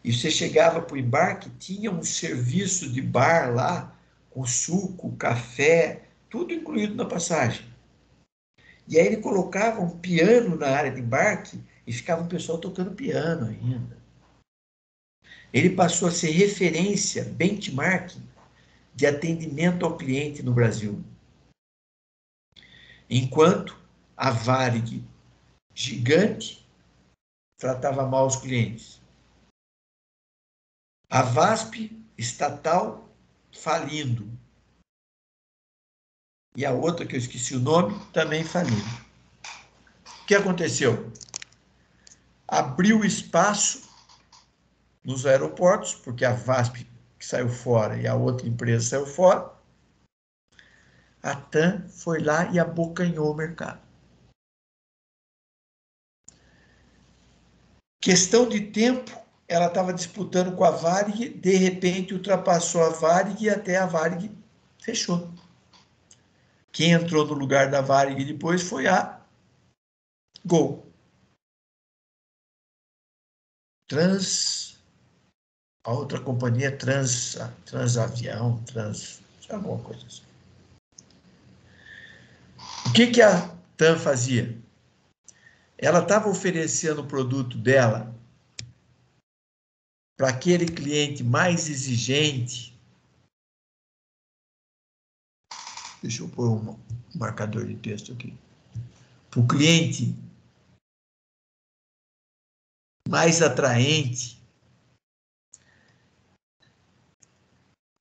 e você chegava para o embarque, tinha um serviço de bar lá, com suco, café, tudo incluído na passagem. E aí ele colocava um piano na área de embarque e ficava o pessoal tocando piano ainda. Ele passou a ser referência, benchmark de atendimento ao cliente no Brasil. Enquanto a Varig, gigante, tratava mal os clientes. A VASP, estatal, falindo. E a outra, que eu esqueci o nome, também falindo. O que aconteceu? Abriu espaço nos aeroportos, porque a VASP que saiu fora e a outra empresa saiu fora. A TAM foi lá e abocanhou o mercado. Questão de tempo, ela estava disputando com a Varig, de repente ultrapassou a Varig e até a Varig fechou. Quem entrou no lugar da Varig depois foi a Gol. A outra companhia Transavião, alguma coisa assim. O que a TAM fazia? Ela estava oferecendo o produto dela para aquele cliente mais exigente. Deixa eu pôr um marcador de texto aqui. Para o cliente mais atraente,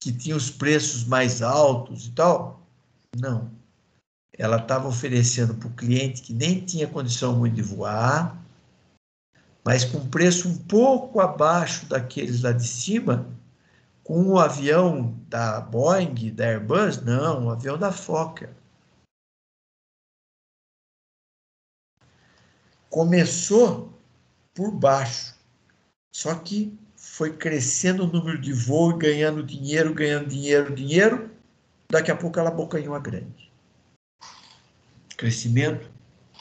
que tinha os preços mais altos e tal. Não. Ela estava oferecendo para o cliente que nem tinha condição muito de voar, mas com preço um pouco abaixo daqueles lá de cima, com o avião da Boeing, da Airbus, não, o avião da Fokker. Começou por baixo, só que foi crescendo o número de voo e ganhando dinheiro, daqui a pouco ela abocanhou a grande. Crescimento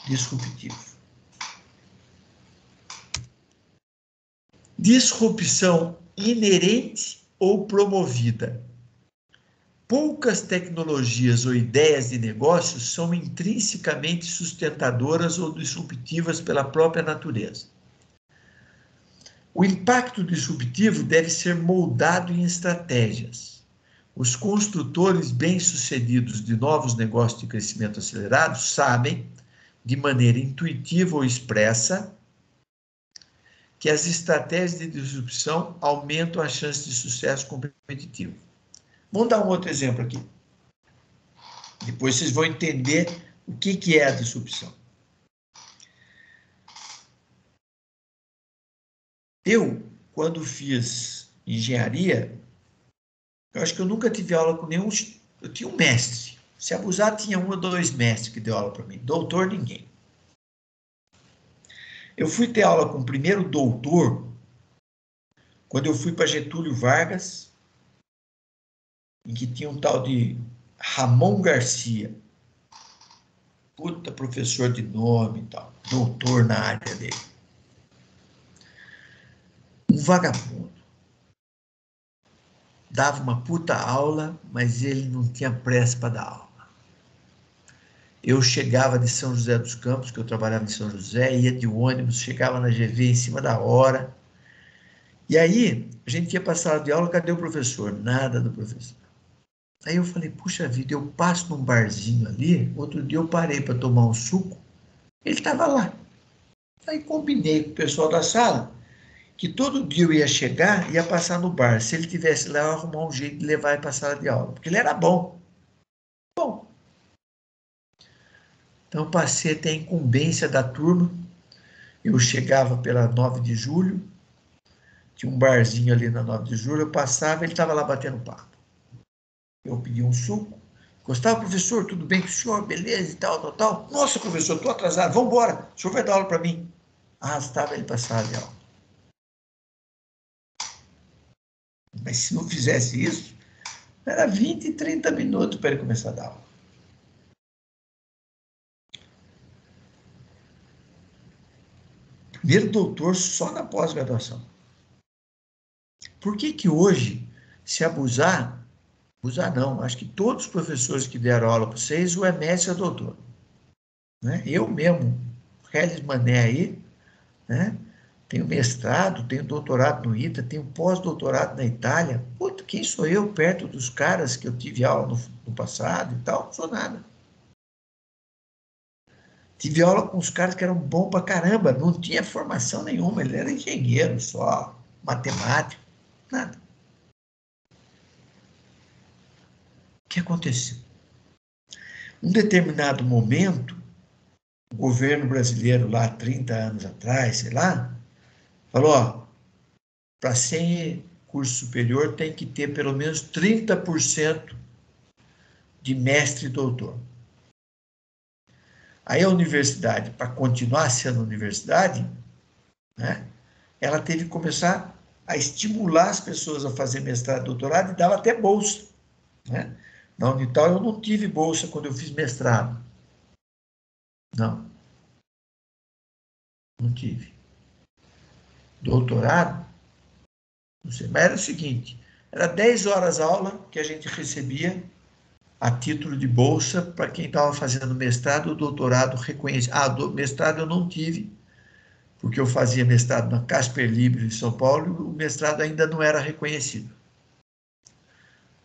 disruptivo. Disrupção inerente ou promovida. Poucas tecnologias ou ideias de negócio são intrinsecamente sustentadoras ou disruptivas pela própria natureza. O impacto disruptivo deve ser moldado em estratégias. Os construtores bem-sucedidos de novos negócios de crescimento acelerado sabem, de maneira intuitiva ou expressa, que as estratégias de disrupção aumentam a chance de sucesso competitivo. Vamos dar um outro exemplo aqui. Depois vocês vão entender o que é a disrupção. Eu, quando fiz engenharia, eu acho que eu nunca tive aula com nenhum... Eu tinha um mestre. Se abusar, tinha 1 ou 2 mestres que deu aula para mim. Doutor, ninguém. Eu fui ter aula com o primeiro doutor quando eu fui para Getúlio Vargas, em que tinha um tal de Ramon Garcia. Puta professor de nome e tal. Doutor na área dele. Um vagabundo. Dava uma puta aula, mas ele não tinha pressa para dar aula. Eu chegava de São José dos Campos, que eu trabalhava em São José, ia de ônibus, chegava na GV em cima da hora. E aí, a gente ia para a sala de aula, cadê o professor? Nada do professor. Aí eu falei, puxa vida, eu passo num barzinho ali, outro dia eu parei para tomar um suco, ele estava lá. Aí combinei com o pessoal da sala, que todo dia eu ia chegar e ia passar no bar. Se ele tivesse lá, eu ia arrumar um jeito de levar ele para a sala de aula, porque ele era bom. Bom. Então, passei a ter a incumbência da turma. Eu chegava pela 9 de julho, tinha um barzinho ali na 9 de julho, eu passava, ele estava lá batendo papo. Eu pedi um suco. Gostava, professor, tudo bem com o senhor? Beleza e tal, tal, tal. Nossa, professor, estou atrasado, vamos embora. O senhor vai dar aula para mim. Arrastava ele para a sala de aula. Mas se não fizesse isso, era 20, 30 minutos para ele começar a dar aula. Primeiro doutor só na pós-graduação. Por que que hoje, se abusar não, acho que todos os professores que deram aula para vocês, o é mestre ou é doutor. Né? Eu mesmo, Regis Mané aí, né? Tenho mestrado, tenho doutorado no ITA, tenho pós-doutorado na Itália. Puta, quem sou eu perto dos caras que eu tive aula no passado e tal? Não sou nada. Tive aula com os caras que eram bons pra caramba, não tinha formação nenhuma, ele era engenheiro só, matemático, nada. O que aconteceu? Um determinado momento, o governo brasileiro lá, 30 anos atrás, sei lá, falou, ó, para ser curso superior tem que ter pelo menos 30% de mestre e doutor. Aí a universidade, para continuar sendo universidade, né, ela teve que começar a estimular as pessoas a fazer mestrado e doutorado e dava até bolsa. Né? Na Unital eu não tive bolsa quando eu fiz mestrado. Não. Não tive. Doutorado, não sei, mas era o seguinte, era 10 horas aula que a gente recebia a título de bolsa para quem estava fazendo mestrado ou doutorado reconhecido. Mestrado eu não tive, porque eu fazia mestrado na Casper Libero em São Paulo e o mestrado ainda não era reconhecido.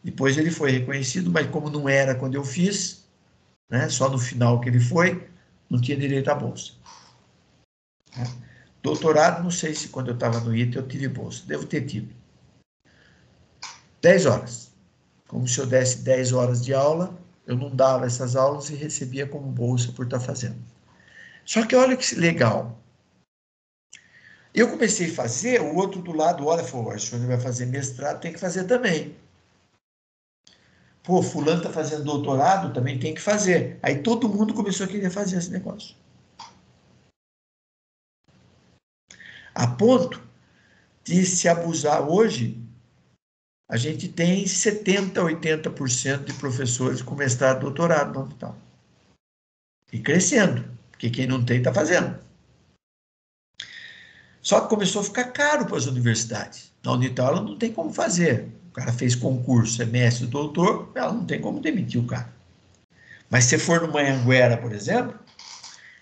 Depois ele foi reconhecido, mas como não era quando eu fiz, né, só no final que ele foi, não tinha direito à bolsa. Doutorado, não sei se quando eu estava no ITA eu tive bolsa, devo ter tido. 10 horas. Como se eu desse 10 horas de aula, eu não dava essas aulas e recebia como bolsa por estar fazendo. Só que olha que legal. Eu comecei a fazer, o outro do lado olha e falou, o senhor vai fazer mestrado, tem que fazer também. Pô, fulano está fazendo doutorado, também tem que fazer. Aí todo mundo começou a querer fazer esse negócio. A ponto de se abusar hoje, a gente tem 70%, 80% de professores com mestrado e doutorado no Unital. E crescendo, porque quem não tem está fazendo. Só que começou a ficar caro para as universidades. Na Unital ela não tem como fazer. O cara fez concurso, é mestre, doutor, ela não tem como demitir o cara. Mas se for numa Anhanguera, por exemplo,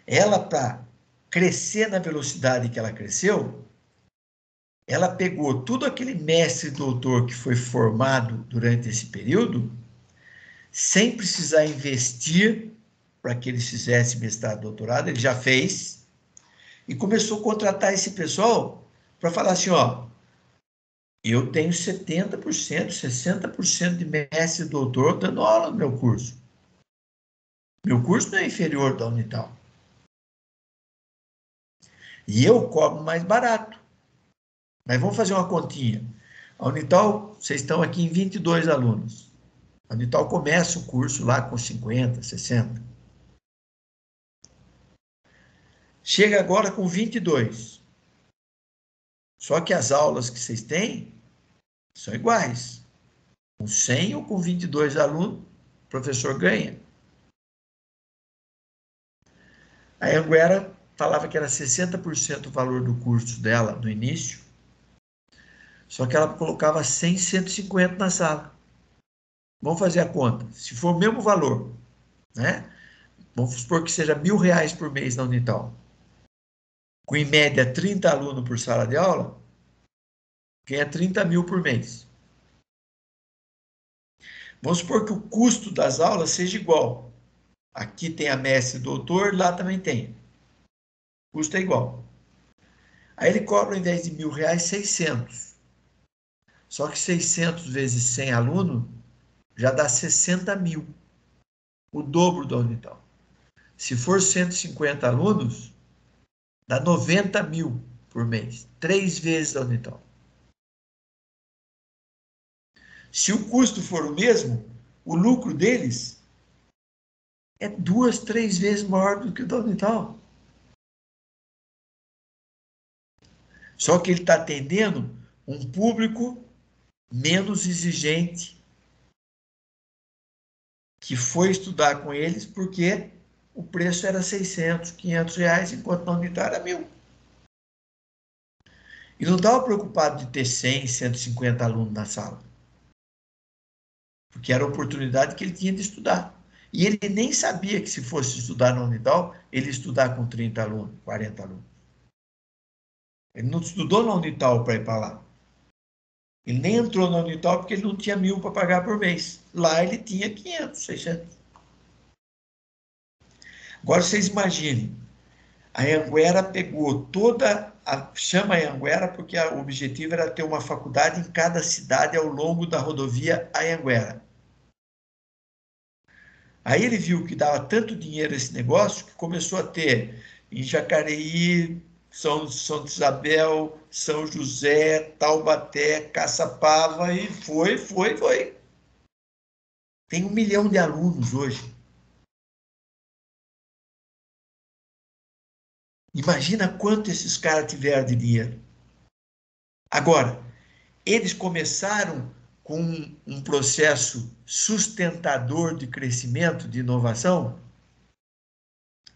ela para crescer na velocidade que ela cresceu, ela pegou tudo aquele mestre e doutor que foi formado durante esse período, sem precisar investir para que eles fizessem mestrado e doutorado, ele já fez, e começou a contratar esse pessoal para falar assim, ó, eu tenho 70%, 60% de mestre e doutor dando aula no meu curso. Meu curso não é inferior da Unital. E eu cobro mais barato. Mas vamos fazer uma continha. A Unital, vocês estão aqui em 22 alunos. A Unital começa o curso lá com 50, 60. Chega agora com 22. Só que as aulas que vocês têm são iguais. Com 100 ou com 22 alunos, o professor ganha. A Anhanguera falava que era 60% o valor do curso dela no início, só que ela colocava 100, 150 na sala. Vamos fazer a conta. Se for o mesmo valor, né? Vamos supor que seja R$1.000 por mês na Unital. Com em média 30 alunos por sala de aula, ganha 30 mil por mês. Vamos supor que o custo das aulas seja igual. Aqui tem a mestre e doutor, lá também tem. O custo é igual. Aí ele cobra, ao invés de R$ 1.000, 600. Só que 600 vezes 100 alunos já dá 60 mil, o dobro da Unital. Se for 150 alunos, dá 90 mil por mês, 3 vezes a Unital. Se o custo for o mesmo, o lucro deles é 2, 3 vezes maior do que o da Unital. Só que ele está atendendo um público menos exigente que foi estudar com eles porque o preço era 600, 500 reais, enquanto na Unital era 1.000. E não estava preocupado de ter 100, 150 alunos na sala, porque era a oportunidade que ele tinha de estudar. E ele nem sabia que se fosse estudar na Unital, ele ia estudar com 30 alunos, 40 alunos. Ele não estudou na Unital para ir para lá. Ele nem entrou na Unital porque ele não tinha 1.000 para pagar por mês. Lá ele tinha 500, 600. Agora vocês imaginem, a Anhanguera pegou chama Anhanguera porque o objetivo era ter uma faculdade em cada cidade ao longo da rodovia Anhanguera. Aí ele viu que dava tanto dinheiro esse negócio que começou a ter em Jacareí, São Isabel, São José, Taubaté, Caçapava e foi. Tem 1 milhão de alunos hoje. Imagina quanto esses caras tiveram de dinheiro. Agora, eles começaram com um processo sustentador de crescimento, de inovação,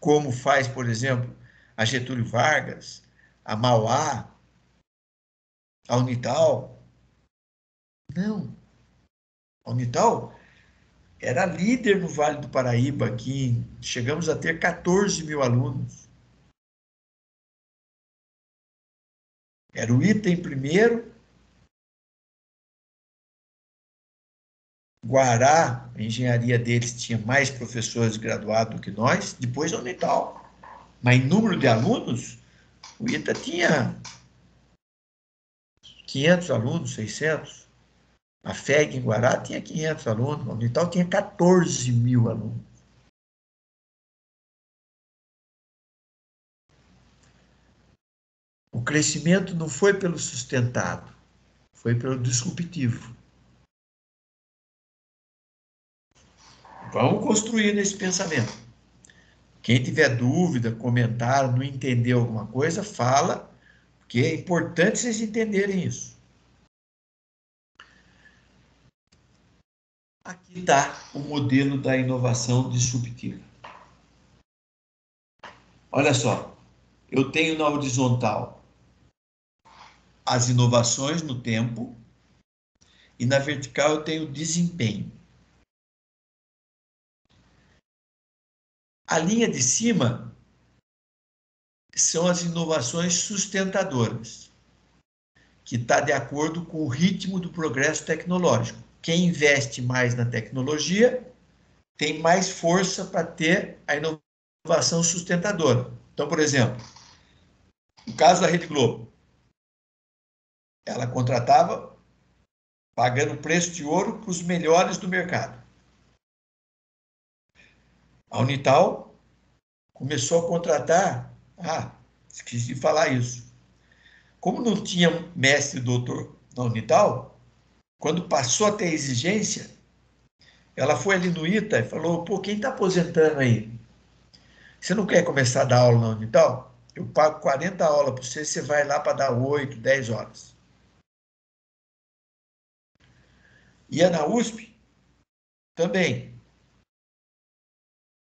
como faz, por exemplo, a Getúlio Vargas, a Mauá, a Unital. Não. A Unital era líder no Vale do Paraíba, aqui chegamos a ter 14 mil alunos. Era o ITA em primeiro, Guará, a engenharia deles tinha mais professores graduados do que nós, depois a Unital. Mas em número de alunos, o ITA tinha 500 alunos, 600. A FEG em Guará tinha 500 alunos, a Unital tinha 14 mil alunos. O crescimento não foi pelo sustentado, foi pelo disruptivo. Vamos construir nesse pensamento. Quem tiver dúvida, comentário, não entendeu alguma coisa, fala, porque é importante vocês entenderem isso. Aqui está o modelo da inovação disruptiva. Olha só, eu tenho na horizontal as inovações no tempo e na vertical eu tenho desempenho. A linha de cima são as inovações sustentadoras, que está de acordo com o ritmo do progresso tecnológico. Quem investe mais na tecnologia tem mais força para ter a inovação sustentadora. Então, por exemplo, no caso da Rede Globo, ela contratava pagando preço de ouro para os melhores do mercado. A Unital começou a contratar, esqueci de falar isso. Como não tinha mestre e doutor na Unital, quando passou a ter exigência, ela foi ali no ITA e falou, quem está aposentando aí? Você não quer começar a dar aula na Unital? Eu pago 40 aulas para você, você vai lá para dar 8, 10 horas. E na USP também.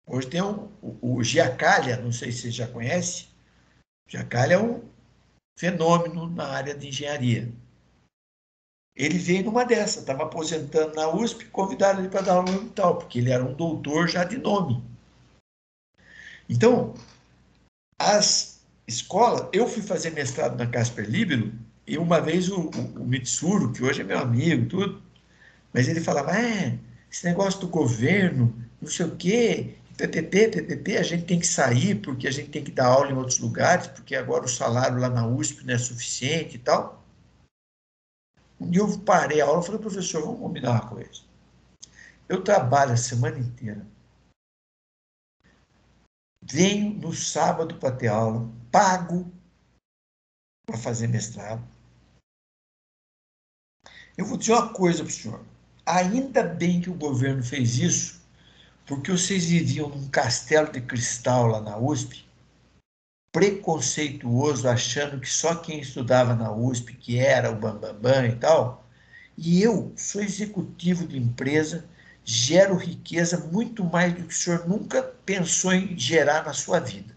Hoje tem o Giacalha, não sei se você já conhece. Giacalha é um fenômeno na área de engenharia. Ele veio numa dessa, estava aposentando na USP, convidaram ele para dar aula no tal, porque ele era um doutor já de nome. Então, as escolas, eu fui fazer mestrado na Casper Libero, e uma vez o Mitsuru, que hoje é meu amigo, tudo, mas ele falava, esse negócio do governo, não sei o quê, TTT, a gente tem que sair porque a gente tem que dar aula em outros lugares, porque agora o salário lá na USP não é suficiente e tal. Um dia eu parei a aula e falei, professor, vamos combinar uma coisa. Eu trabalho a semana inteira. Venho no sábado para ter aula, pago para fazer mestrado. Eu vou dizer uma coisa para o senhor. Ainda bem que o governo fez isso, porque vocês viviam num castelo de cristal lá na USP, preconceituoso, achando que só quem estudava na USP que era o bambambam e tal. E eu sou executivo de empresa, gero riqueza muito mais do que o senhor nunca pensou em gerar na sua vida.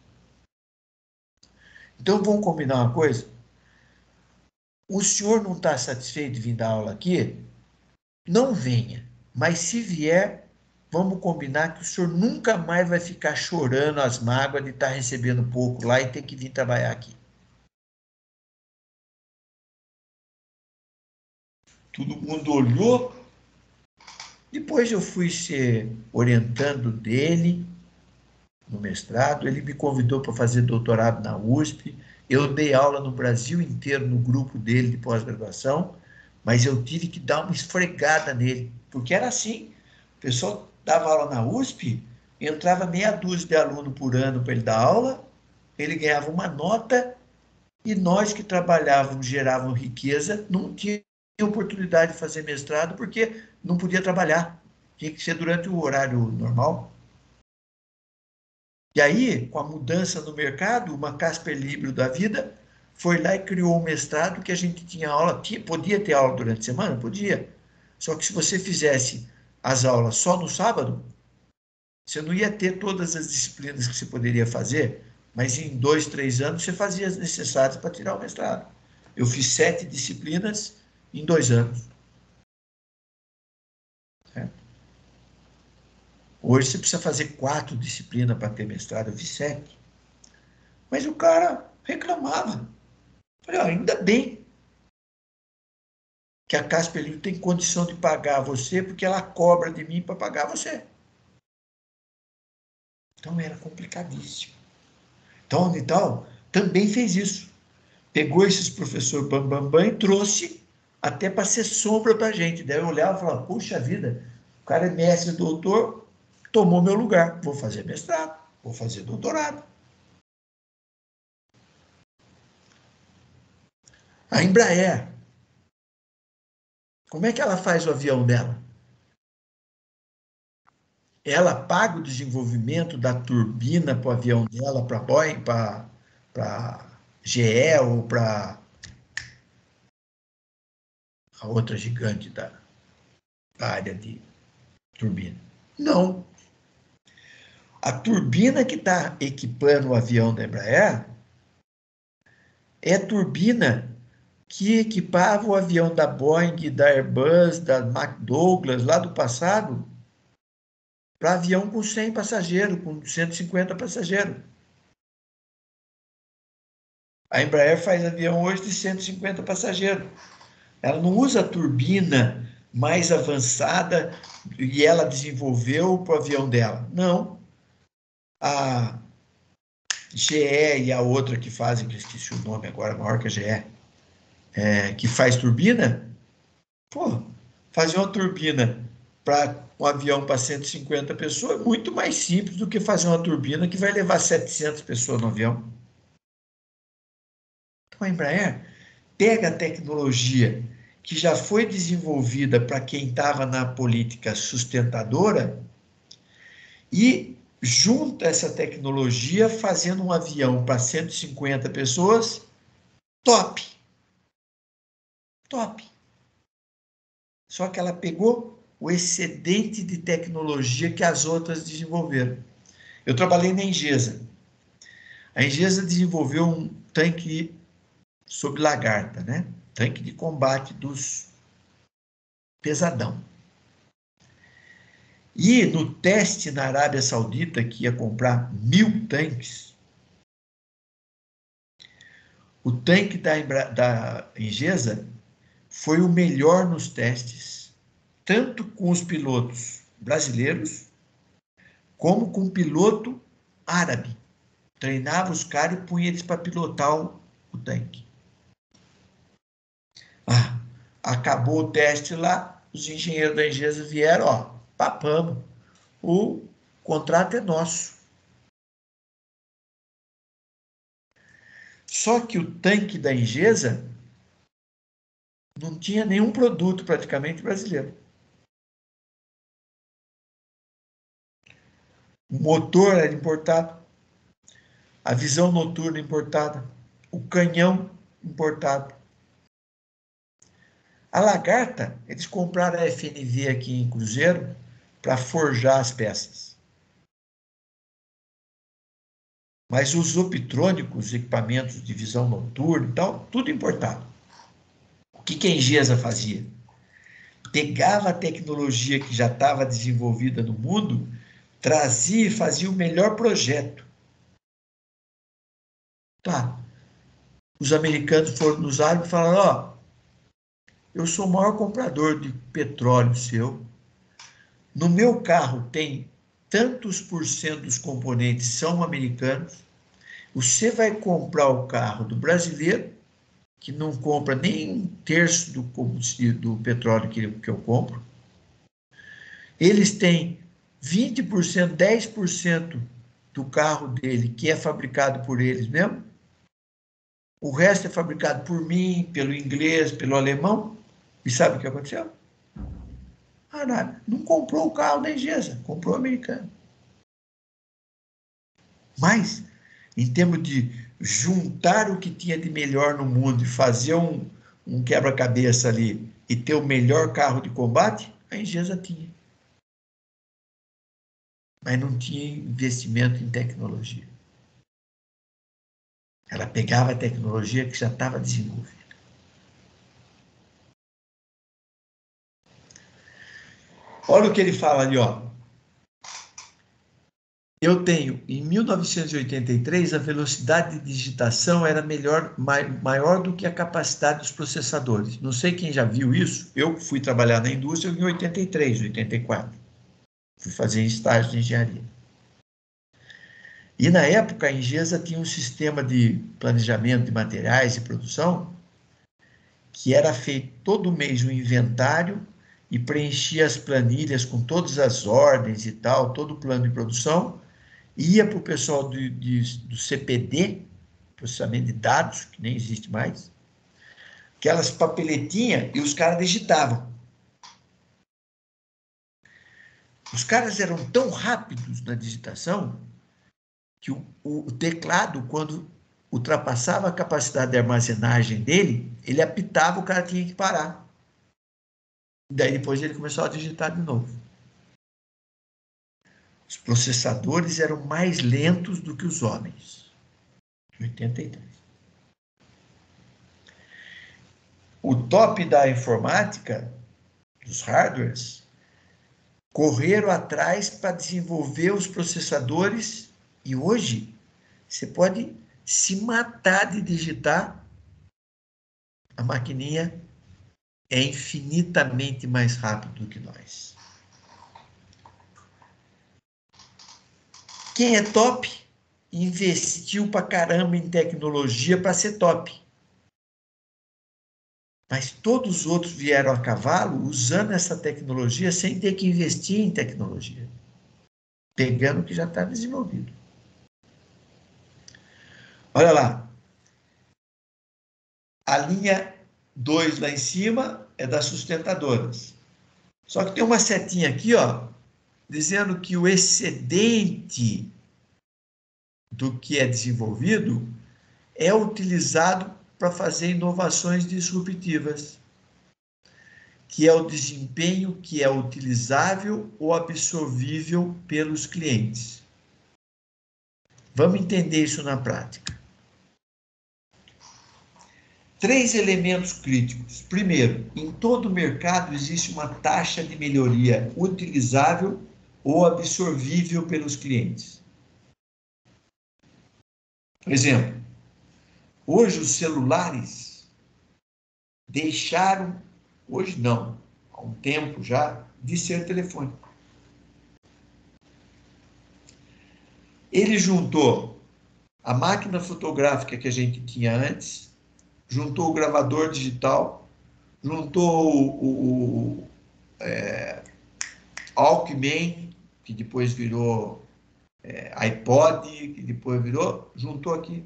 Então, vamos combinar uma coisa? O senhor não está satisfeito de vir dar aula aqui? Não venha. Mas se vier, vamos combinar que o senhor nunca mais vai ficar chorando as mágoas de estar recebendo pouco lá e ter que vir trabalhar aqui. Todo mundo olhou. Depois eu fui se orientando dele no mestrado. Ele me convidou para fazer doutorado na USP. Eu dei aula no Brasil inteiro no grupo dele de pós-graduação, mas eu tive que dar uma esfregada nele, porque era assim. O pessoal dava aula na USP, entrava meia dúzia de aluno por ano para ele dar aula, ele ganhava uma nota, e nós que trabalhávamos, geravam riqueza, não tínhamos oportunidade de fazer mestrado, porque não podia trabalhar. Tinha que ser durante o horário normal. E aí, com a mudança no mercado, uma Casper Libero da vida foi lá e criou um mestrado que a gente tinha aula, podia ter aula durante a semana? Podia. Só que se você fizesse as aulas só no sábado, você não ia ter todas as disciplinas que você poderia fazer, mas em 2, 3 anos você fazia as necessárias para tirar o mestrado. Eu fiz 7 disciplinas em 2 anos. Hoje você precisa fazer 4 disciplinas para ter mestrado, eu fiz 7. Mas o cara reclamava. Falei, ainda bem que a Casper Libero tem condição de pagar você, porque ela cobra de mim para pagar você. Então era complicadíssimo. Então, a Unital também fez isso. Pegou esses professores bambambam e trouxe até para ser sombra para a gente. Daí eu olhava e falava, puxa vida, o cara é mestre, doutor, tomou meu lugar. Vou fazer mestrado, vou fazer doutorado. A Embraer, como é que ela faz o avião dela? Ela paga o desenvolvimento da turbina para o avião dela, para Boeing, para GE ou para a outra gigante da área de turbina. Não. A turbina que está equipando o avião da Embraer é a turbina que equipava o avião da Boeing, da Airbus, da McDouglas, lá do passado, para avião com 100 passageiros, com 150 passageiros. A Embraer faz avião hoje de 150 passageiros. Ela não usa a turbina mais avançada e ela desenvolveu para o avião dela. Não. A GE e a outra que fazem, que eu esqueci o nome agora, maior que a GE, que faz turbina, fazer uma turbina para um avião para 150 pessoas é muito mais simples do que fazer uma turbina que vai levar 700 pessoas no avião. Então, a Embraer pega a tecnologia que já foi desenvolvida para quem estava na política sustentadora e junta essa tecnologia fazendo um avião para 150 pessoas top. Top. Só que ela pegou o excedente de tecnologia que as outras desenvolveram. Eu trabalhei na Engesa. A Engesa desenvolveu um tanque sob lagarta, né? Tanque de combate dos pesadão. E no teste na Arábia Saudita, que ia comprar 1000 tanques, o tanque da Engesa foi o melhor nos testes, tanto com os pilotos brasileiros, como com um piloto árabe. Treinava os caras e punha eles para pilotar o tanque. Acabou o teste lá, os engenheiros da Engesa vieram, ó, papamos. O contrato é nosso. Só que o tanque da Engesa não tinha nenhum produto praticamente brasileiro. O motor era importado, a visão noturna importada, o canhão importado. A lagarta, eles compraram a FNV aqui em Cruzeiro para forjar as peças. Mas os optrônicos, equipamentos de visão noturna e tal, tudo importado. O que a Engesa fazia? Pegava a tecnologia que já estava desenvolvida no mundo, trazia e fazia o melhor projeto. Tá. Os americanos foram nos árabes e falaram, ó, eu sou o maior comprador de petróleo seu. No meu carro tem tantos por cento dos componentes são americanos. Você vai comprar o carro do brasileiro, que não compra nem um terço do combustível, do petróleo que eu compro. Eles têm 20%, 10% do carro dele que é fabricado por eles mesmo. O resto é fabricado por mim, pelo inglês, pelo alemão. E sabe o que aconteceu? Nada. Não comprou o carro da Engesa, comprou o americano. Mas, em termos de juntar o que tinha de melhor no mundo e fazer um quebra-cabeça ali e ter o melhor carro de combate, a Engesa tinha. Mas não tinha investimento em tecnologia. Ela pegava a tecnologia que já estava desenvolvida. Olha o que ele fala ali, ó. Eu tenho, em 1983, a velocidade de digitação era maior do que a capacidade dos processadores. Não sei quem já viu isso. Eu fui trabalhar na indústria em 83, 84. Fui fazer estágio de engenharia. E na época a Engesa tinha um sistema de planejamento de materiais e produção que era feito todo mês um inventário e preenchia as planilhas com todas as ordens e tal, todo o plano de produção, ia para o pessoal do CPD, processamento de dados, que nem existe mais, aquelas papeletinhas, e os caras digitavam. Os caras eram tão rápidos na digitação que o teclado, quando ultrapassava a capacidade de armazenagem dele, ele apitava, o cara tinha que parar. Daí depois ele começou a digitar de novo. Os processadores eram mais lentos do que os homens. 83. O top da informática, dos hardwares, correram atrás para desenvolver os processadores e hoje você pode se matar de digitar, a maquininha é infinitamente mais rápido do que nós. Quem é top investiu pra caramba em tecnologia para ser top. Mas todos os outros vieram a cavalo usando essa tecnologia sem ter que investir em tecnologia, pegando o que já está desenvolvido. Olha lá. A linha 2 lá em cima é das sustentadoras. Só que tem uma setinha aqui, ó, dizendo que o excedente do que é desenvolvido é utilizado para fazer inovações disruptivas, que é o desempenho que é utilizável ou absorvível pelos clientes. Vamos entender isso na prática. 3 elementos críticos. Primeiro, em todo mercado existe uma taxa de melhoria utilizável ou absorvível pelos clientes. Por exemplo, hoje os celulares deixaram, hoje não, há um tempo já, de ser telefone. Ele juntou a máquina fotográfica que a gente tinha antes, juntou o gravador digital, juntou o Walkman, que depois virou iPod, que depois virou, juntou aqui.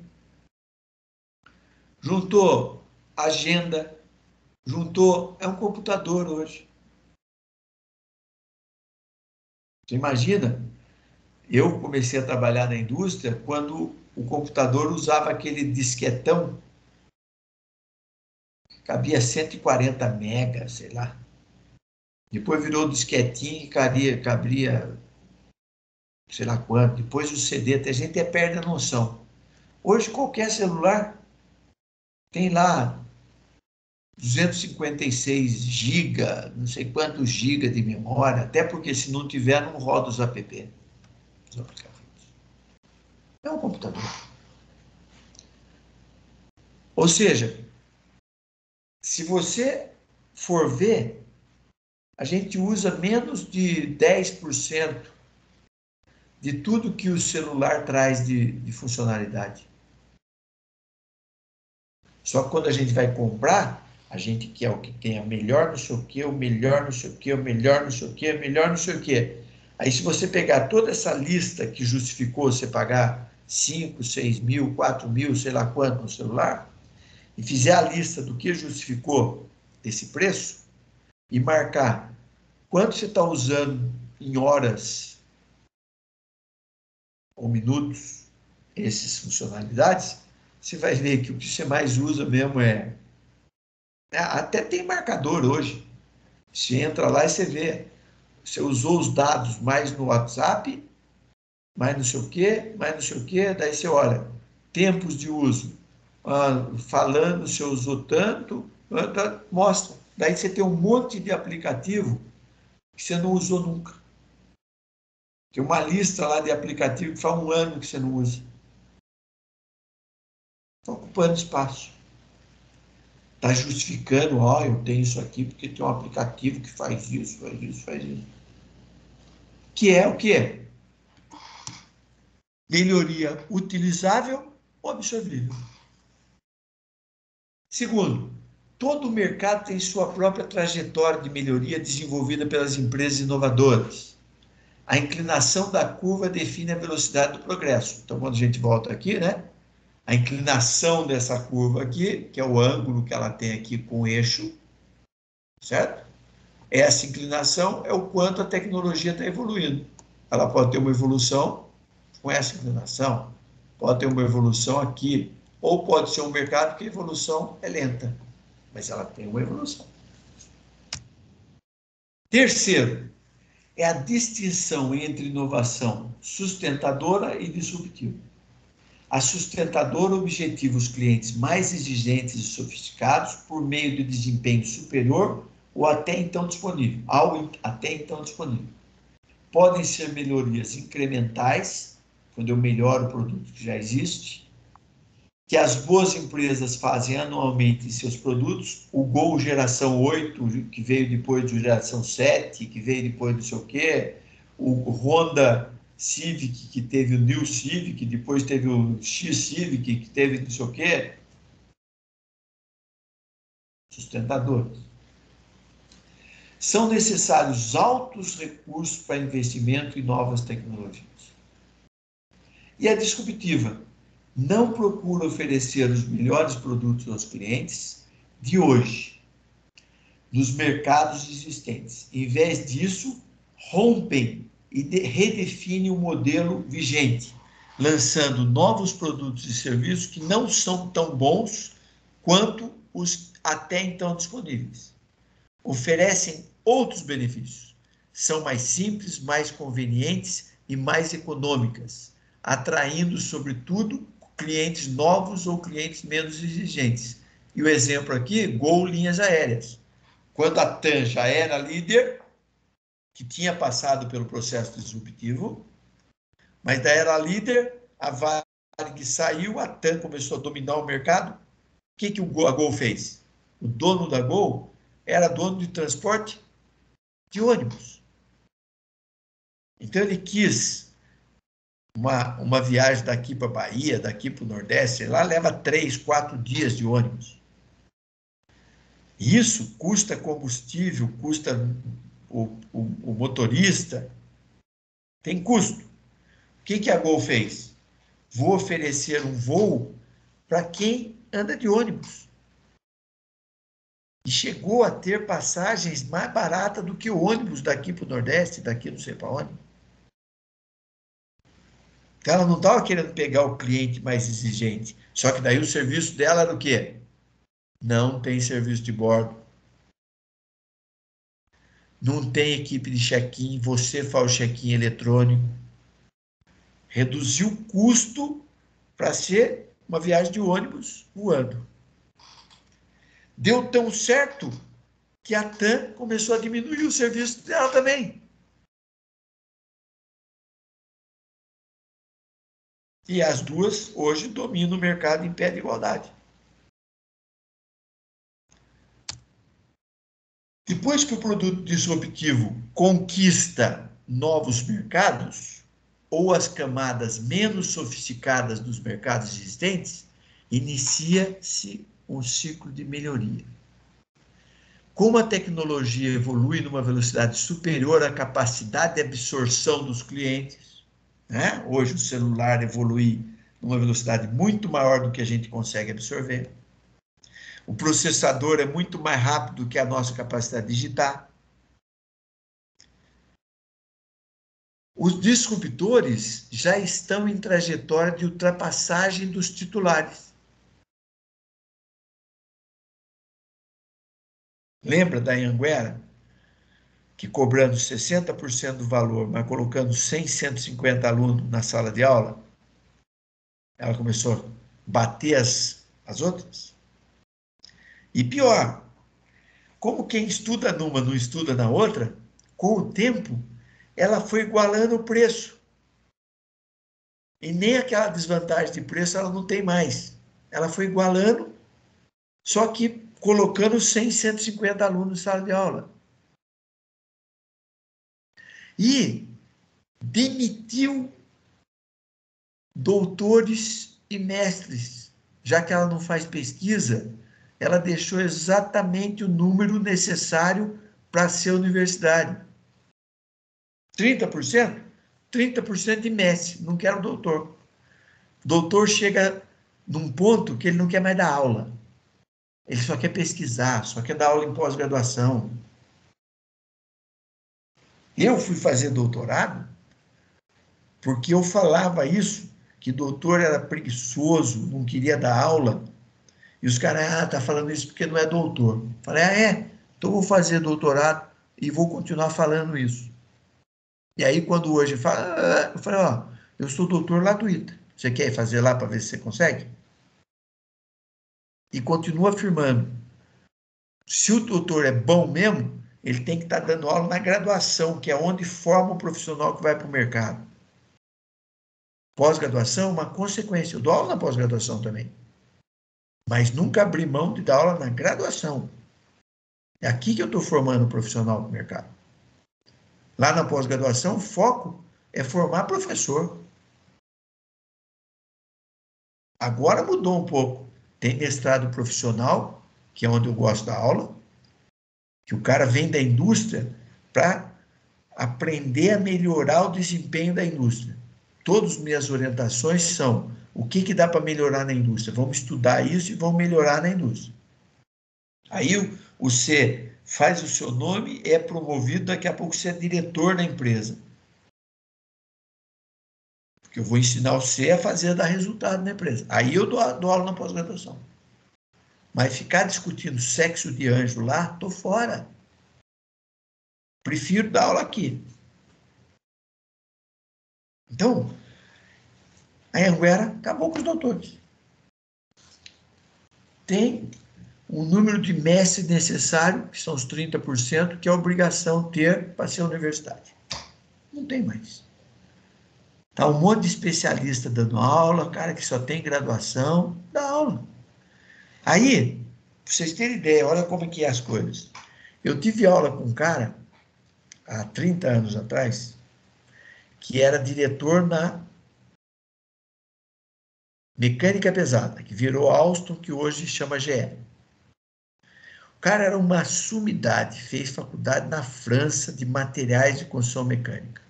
Juntou agenda, juntou, é um computador hoje. Você imagina? Eu comecei a trabalhar na indústria quando o computador usava aquele disquetão, cabia 140 megas, sei lá. Depois virou disquetinho que cabia sei lá quanto. Depois o CD, até a gente até perde a noção. Hoje qualquer celular tem lá 256 GB, não sei quantos GB de memória, até porque se não tiver, não roda os app. Os aplicativos. É um computador. Ou seja, se você for ver, a gente usa menos de 10% de tudo que o celular traz de funcionalidade. Só que quando a gente vai comprar, a gente quer o que tem a melhor não sei o que, o melhor não sei o que, o melhor não sei o que, o melhor não sei o que. Aí se você pegar toda essa lista que justificou você pagar 5, 6 mil, 4 mil, sei lá quanto no celular, e fizer a lista do que justificou esse preço, e marcar quanto você está usando em horas ou minutos essas funcionalidades, você vai ver que o que você mais usa mesmo até tem marcador hoje. Você entra lá e você vê. Você usou os dados mais no WhatsApp, mais não sei o quê, mais não sei o quê, daí você olha, tempos de uso. Falando, você usou tanto, mostra. Daí você tem um monte de aplicativo que você não usou nunca. Tem uma lista lá de aplicativo que faz 1 ano que você não usa. Está ocupando espaço. Está justificando, eu tenho isso aqui porque tem um aplicativo que faz isso, faz isso, faz isso. Que é o quê? Melhoria utilizável ou absorvível. Segundo, todo o mercado tem sua própria trajetória de melhoria desenvolvida pelas empresas inovadoras. A inclinação da curva define a velocidade do progresso. Então, quando a gente volta aqui, né? A inclinação dessa curva aqui, que é o ângulo que ela tem aqui com o eixo, certo? Essa inclinação é o quanto a tecnologia está evoluindo. Ela pode ter uma evolução com essa inclinação, pode ter uma evolução aqui, ou pode ser um mercado que a evolução é lenta, mas ela tem uma evolução. Terceiro, é a distinção entre inovação sustentadora e disruptiva. A sustentadora objetiva os clientes mais exigentes e sofisticados por meio de desempenho superior ou até então disponível, Podem ser melhorias incrementais, quando eu melhoro o produto que já existe, que as boas empresas fazem anualmente em seus produtos, o Gol geração 8, que veio depois do geração 7, que veio depois do sei o quê, o Honda Civic, que teve o New Civic, depois teve o X Civic, que teve não sei o quê. Sustentadores. São necessários altos recursos para investimento em novas tecnologias. E a disruptiva não procura oferecer os melhores produtos aos clientes de hoje, nos mercados existentes. Em vez disso, rompem e redefinem o modelo vigente, lançando novos produtos e serviços que não são tão bons quanto os até então disponíveis. Oferecem outros benefícios. São mais simples, mais convenientes e mais econômicas, atraindo, sobretudo, clientes novos ou clientes menos exigentes. E o exemplo aqui, Gol Linhas Aéreas. Quando a TAM já era líder, que tinha passado pelo processo disruptivo, mas da era líder, a Varig saiu, a TAM começou a dominar o mercado. O que a Gol fez? O dono da Gol era dono de transporte de ônibus. Então ele quis uma viagem daqui para a Bahia, daqui para o Nordeste, lá leva 3, 4 dias de ônibus. Isso custa combustível, custa o motorista, tem custo. O que a Gol fez? Vou oferecer um voo para quem anda de ônibus. E chegou a ter passagens mais baratas do que o ônibus daqui para o Nordeste, daqui não sei para onde. Então, ela não estava querendo pegar o cliente mais exigente. Só que daí o serviço dela era o quê? Não tem serviço de bordo. Não tem equipe de check-in, você faz o check-in eletrônico. Reduziu o custo para ser uma viagem de ônibus voando. Deu tão certo que a TAM começou a diminuir o serviço dela também. E as duas hoje dominam o mercado em pé de igualdade. Depois que o produto disruptivo conquista novos mercados, ou as camadas menos sofisticadas dos mercados existentes, inicia-se um ciclo de melhoria. Como a tecnologia evolui numa velocidade superior à capacidade de absorção dos clientes, né? Hoje o celular evolui numa velocidade muito maior do que a gente consegue absorver. O processador é muito mais rápido que a nossa capacidade de digitar. Os disruptores já estão em trajetória de ultrapassagem dos titulares. Lembra da Anhanguera? Que cobrando 60% do valor, mas colocando 100, 150 alunos na sala de aula, ela começou a bater as outras? E pior, como quem estuda numa não estuda na outra, com o tempo, ela foi igualando o preço. E nem aquela desvantagem de preço ela não tem mais. Ela foi igualando, só que colocando 100, 150 alunos em sala de aula. E demitiu doutores e mestres. Já que ela não faz pesquisa, ela deixou exatamente o número necessário para ser universidade. 30%? 30% de mestre, não quero doutor. Doutor chega num ponto que ele não quer mais dar aula. Ele só quer pesquisar, só quer dar aula em pós-graduação. Eu fui fazer doutorado porque eu falava isso, que doutor era preguiçoso, não queria dar aula. E os caras, tá falando isso porque não é doutor. Falei, então vou fazer doutorado e vou continuar falando isso. E aí, quando hoje fala, eu falei, eu sou doutor lá do ITA. Você quer fazer lá para ver se você consegue? E continuo afirmando, se o doutor é bom mesmo, ele tem que estar dando aula na graduação, que é onde forma o profissional que vai para o mercado. Pós-graduação é uma consequência. Eu dou aula na pós-graduação também. Mas nunca abri mão de dar aula na graduação. É aqui que eu estou formando o profissional para o mercado. Lá na pós-graduação, o foco é formar professor. Agora mudou um pouco. Tem mestrado profissional, que é onde eu gosto da aula, que o cara vem da indústria para aprender a melhorar o desempenho da indústria. Todas as minhas orientações são o que dá para melhorar na indústria. Vamos estudar isso e vamos melhorar na indústria. Aí você faz o seu nome, é promovido, daqui a pouco você é diretor da empresa. Porque eu vou ensinar você a fazer dar resultado na empresa. Aí eu dou aula na pós-graduação. Mas ficar discutindo sexo de anjo lá, tô fora. Prefiro dar aula aqui. Então, a Anhanguera acabou com os doutores. Tem um número de mestres necessário, que são os 30%, que é a obrigação ter para ser universidade. Não tem mais. Está um monte de especialista dando aula, cara que só tem graduação, dá aula. Aí, para vocês terem ideia, olha como é que é as coisas. Eu tive aula com um cara, há 30 anos atrás, que era diretor na Mecânica pesada, que virou Alstom, que hoje chama GE. O cara era uma sumidade, fez faculdade na França de materiais de construção mecânica.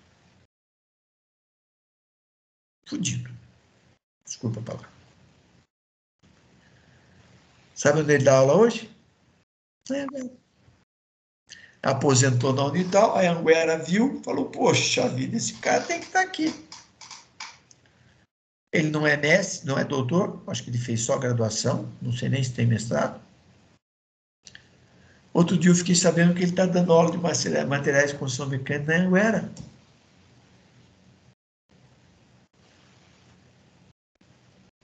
Fudido. Desculpa a palavra. Sabe onde ele dá aula hoje? Aposentou na Unital, a Anguera viu, falou, poxa vida, esse cara tem que estar aqui. Ele não é mestre, não é doutor, acho que ele fez só graduação, não sei nem se tem mestrado. Outro dia eu fiquei sabendo que ele está dando aula de materiais de construção mecânica na Anguera.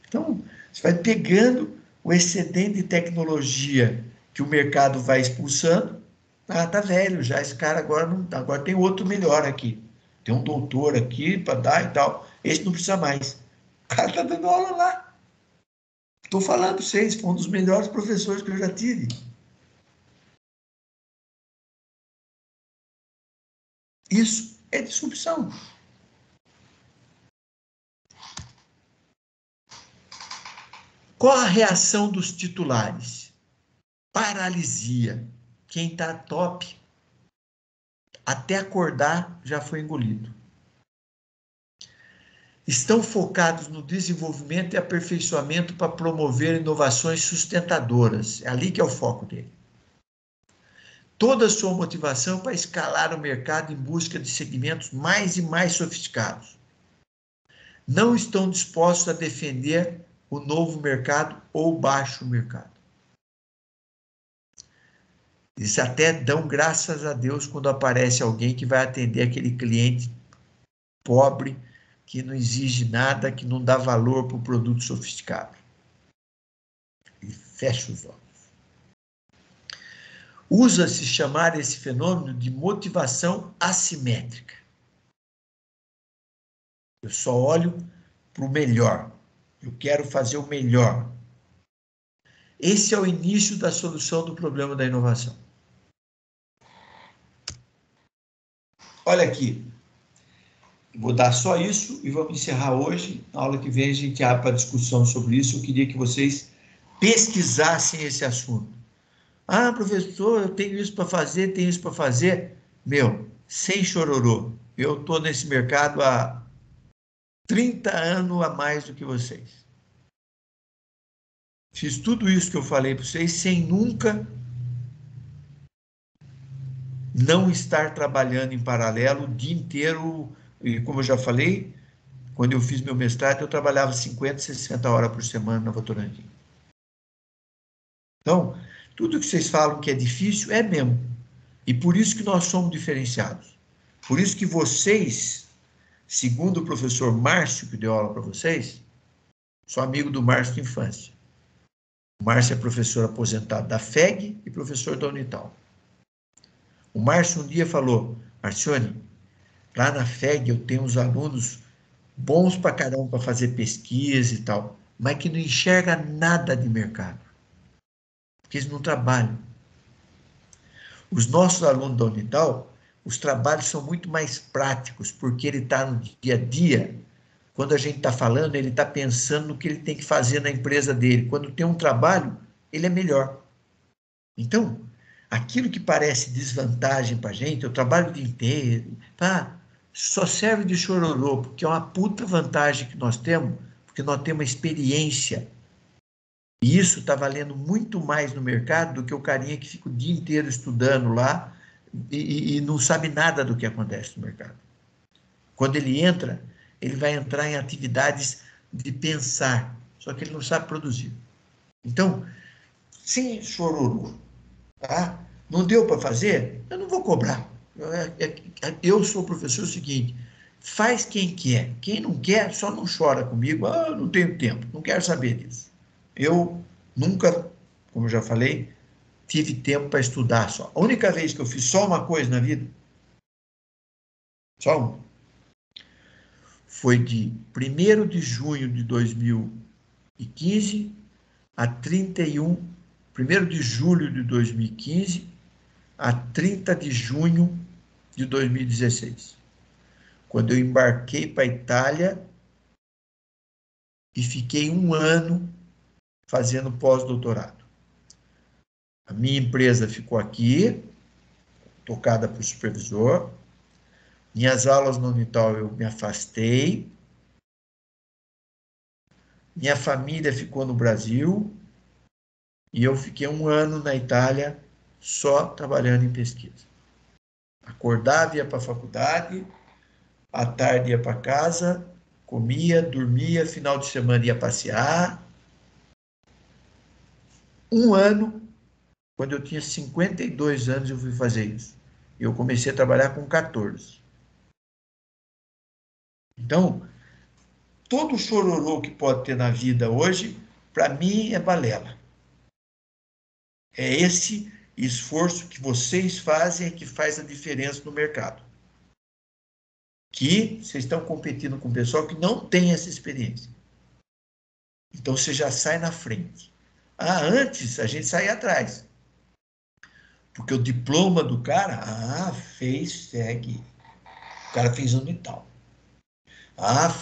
Então, você vai pegando o excedente de tecnologia que o mercado vai expulsando. Ah, tá velho já, esse cara agora não, agora tem outro melhor aqui. Tem um doutor aqui para dar e tal. Esse não precisa mais. O cara tá dando aula lá. Estou falando para vocês, foi um dos melhores professores que eu já tive. Isso é disrupção. Qual a reação dos titulares? Paralisia. Quem está top, até acordar, já foi engolido. Estão focados no desenvolvimento e aperfeiçoamento para promover inovações sustentadoras. É ali que é o foco dele. Toda a sua motivação para escalar o mercado em busca de segmentos mais e mais sofisticados. Não estão dispostos a defender o novo mercado ou baixo mercado. Eles até dão graças a Deus quando aparece alguém que vai atender aquele cliente pobre, que não exige nada, que não dá valor para o produto sofisticado. Ele fecha os olhos. Usa-se chamar esse fenômeno de motivação assimétrica. Eu só olho para o melhor. Eu quero fazer o melhor. Esse é o início da solução do problema da inovação. Olha aqui. Vou dar só isso e vamos encerrar hoje. Na aula que vem a gente abre para discussão sobre isso. Eu queria que vocês pesquisassem esse assunto. Ah, professor, eu tenho isso para fazer, tenho isso para fazer. Meu, sem chororô. Eu estou nesse mercado há 30 anos a mais do que vocês. Fiz tudo isso que eu falei para vocês sem nunca não estar trabalhando em paralelo o dia inteiro. E como eu já falei, quando eu fiz meu mestrado, eu trabalhava 50, 60 horas por semana na Votorantim. Então, tudo que vocês falam que é difícil, é mesmo. E por isso que nós somos diferenciados. Por isso que vocês, segundo o professor Márcio, que deu aula para vocês, sou amigo do Márcio de infância. O Márcio é professor aposentado da FEG e professor da Unital. O Márcio um dia falou, Marcione, lá na FEG eu tenho uns alunos bons pra caramba para fazer pesquisa e tal, mas que não enxerga nada de mercado. Porque eles não trabalham. Os nossos alunos da Unital, os trabalhos são muito mais práticos, porque ele está no dia a dia. Quando a gente está falando, ele está pensando no que ele tem que fazer na empresa dele. Quando tem um trabalho, ele é melhor. Então, aquilo que parece desvantagem para a gente, eu trabalho o dia inteiro, tá? Só serve de chororô, porque é uma puta vantagem que nós temos, porque nós temos experiência. E isso está valendo muito mais no mercado do que o carinha que fica o dia inteiro estudando lá e não sabe nada do que acontece no mercado. Quando ele entra, ele vai entrar em atividades de pensar, só que ele não sabe produzir. Então, sem chororô, tá? Não deu para fazer? Eu não vou cobrar. Eu sou professor, é o seguinte, faz quem quer. Quem não quer, só não chora comigo. Ah, eu não tenho tempo, não quero saber disso. Eu nunca, como eu já falei, tive tempo para estudar só. A única vez que eu fiz só uma coisa na vida, só uma, foi de 1º de junho de 2015 a 1º de julho de 2015 a 30 de junho de 2016. Quando eu embarquei para a Itália e fiquei 1 ano fazendo pós-doutorado. A minha empresa ficou aqui, tocada por supervisor. Minhas aulas no Unital eu me afastei. Minha família ficou no Brasil e eu fiquei 1 ano na Itália só trabalhando em pesquisa. Acordava, ia para a faculdade, à tarde ia para casa, comia, dormia, final de semana ia passear. 1 ano, quando eu tinha 52 anos, eu fui fazer isso. Eu comecei a trabalhar com 14. Então, todo chororô que pode ter na vida hoje, para mim é balela. É esse esforço que vocês fazem que faz a diferença no mercado. Que vocês estão competindo com o pessoal que não tem essa experiência. Então você já sai na frente. Antes a gente saía atrás. Porque o diploma do cara, segue. O cara fez Unital.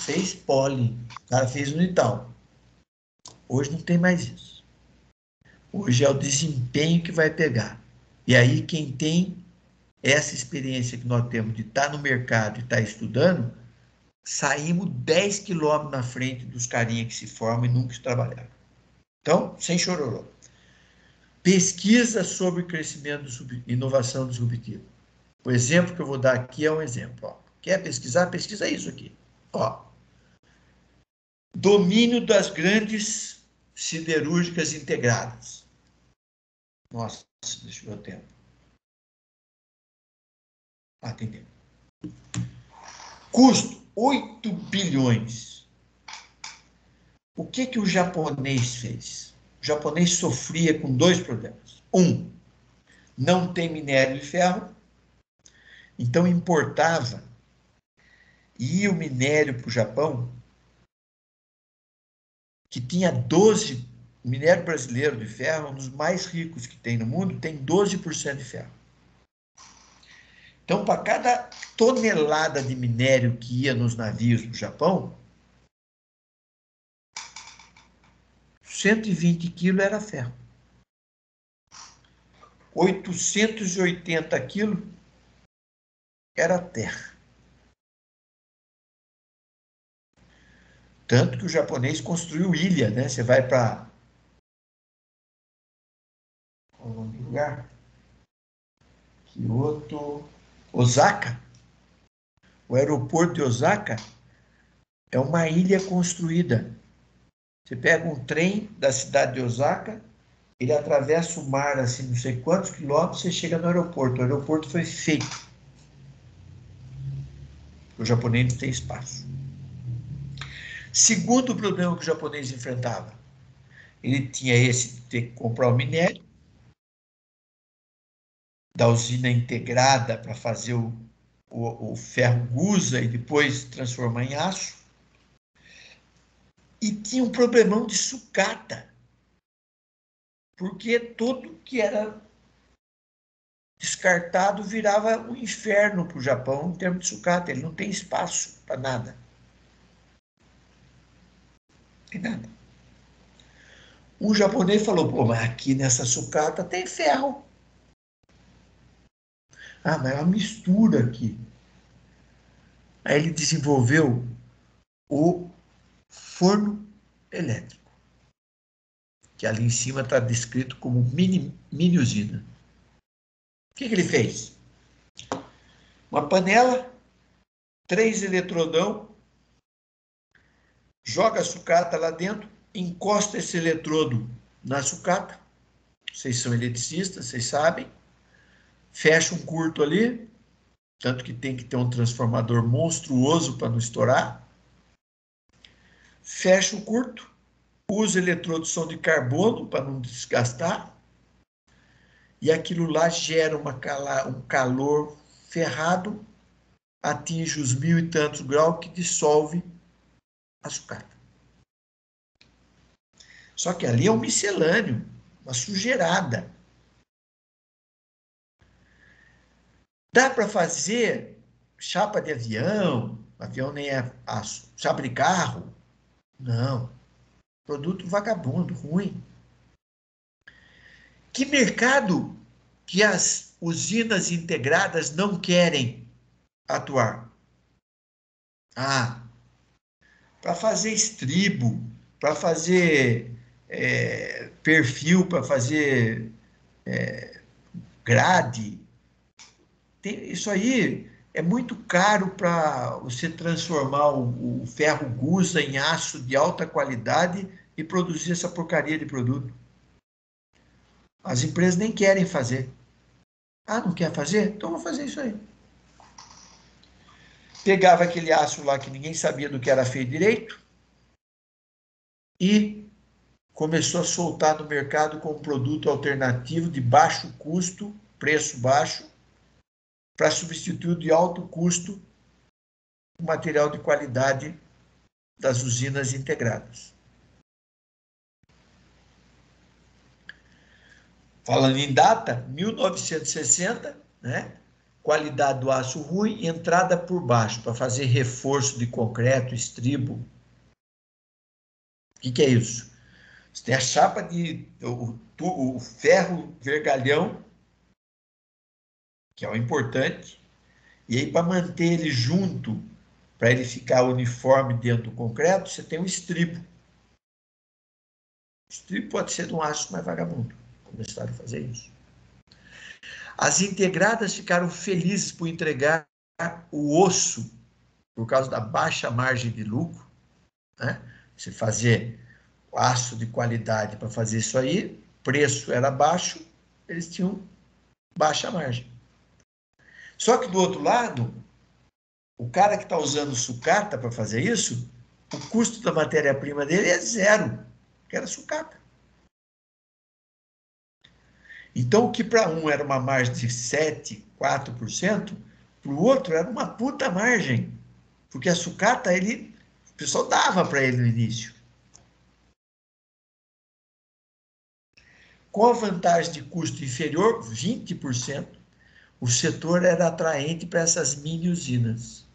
Fez Poli. O cara fez Unital. Hoje não tem mais isso. Hoje é o desempenho que vai pegar. E aí quem tem essa experiência que nós temos de estar no mercado e estar estudando, saímos 10 quilômetros na frente dos carinhas que se formam e nunca trabalharam. Então, sem chororô. Pesquisa sobre crescimento, inovação disruptiva. O exemplo que eu vou dar aqui é um exemplo. Quer pesquisar? Pesquisa isso aqui. Domínio das grandes siderúrgicas integradas. Nossa, deixa eu ver o tempo. Tem tempo. Custo, 8 bilhões. O que o japonês fez? O japonês sofria com 2 problemas. Não tem minério de ferro, então importava, e ia o minério para o Japão, que tinha 12, o minério brasileiro de ferro, um dos mais ricos que tem no mundo, tem 12% de ferro. Então, para cada tonelada de minério que ia nos navios do Japão, 120 quilos era ferro. 880 quilos era terra. Tanto que o japonês construiu ilha, né? Você vai para... Qual é o nome do lugar? Kyoto, Osaka. O aeroporto de Osaka é uma ilha construída. Você pega um trem da cidade de Osaka, ele atravessa o mar, assim, não sei quantos quilômetros, você chega no aeroporto. O aeroporto foi feito. O japonês não tem espaço. Segundo problema que o japonês enfrentava, ele tinha esse de ter que comprar o minério, da usina integrada para fazer o ferro gusa e depois transformar em aço. E tinha um problemão de sucata, porque tudo que era descartado virava um inferno para o Japão em termos de sucata. Ele não tem espaço para nada. Tem nada. Um japonês falou, mas aqui nessa sucata tem ferro. Mas é uma mistura aqui. Aí ele desenvolveu o forno elétrico, que ali em cima está descrito como mini usina. O que ele fez? Uma panela, 3 eletrodão, joga a sucata lá dentro, encosta esse eletrodo na sucata. Vocês são eletricistas, vocês sabem. Fecha um curto ali, tanto que tem que ter um transformador monstruoso para não estourar. Fecha o curto, usa eletrodos som de carbono para não desgastar. E aquilo lá gera um calor ferrado, atinge os 1000 e tantos graus, que dissolve a sucata. Só que ali é um miscelâneo, uma sujeirada. Dá para fazer chapa de avião nem é aço, chapa de carro? Não. Produto vagabundo, ruim. Que mercado que as usinas integradas não querem atuar? Ah, para fazer estribo, para fazer perfil, para fazer grade. Isso aí é muito caro para você transformar o ferro gusa em aço de alta qualidade e produzir essa porcaria de produto. As empresas nem querem fazer. Ah, não quer fazer? Então vou fazer isso aí. Pegava aquele aço lá que ninguém sabia do que era feito direito e começou a soltar no mercado com um produto alternativo de baixo custo, preço baixo, para substituir o de alto custo o material de qualidade das usinas integradas. Falando em data, 1960, né? Qualidade do aço ruim, entrada por baixo, para fazer reforço de concreto, estribo. O que é isso? Você tem a chapa o ferro vergalhão, que é o importante, e aí para manter ele junto, para ele ficar uniforme dentro do concreto, você tem um estribo. O estribo pode ser de um aço mais vagabundo. Começaram a fazer isso. As integradas ficaram felizes por entregar o osso, por causa da baixa margem de lucro, né? Você fazer aço de qualidade para fazer isso aí, preço era baixo, eles tinham baixa margem. Só que do outro lado, o cara que está usando sucata para fazer isso, o custo da matéria-prima dele é zero, que era sucata. Então, o que para um era uma margem de 7%, 4%, para o outro era uma puta margem, porque a sucata, o pessoal dava para ele no início. Com a vantagem de custo inferior, 20%, o setor era atraente para essas mini usinas.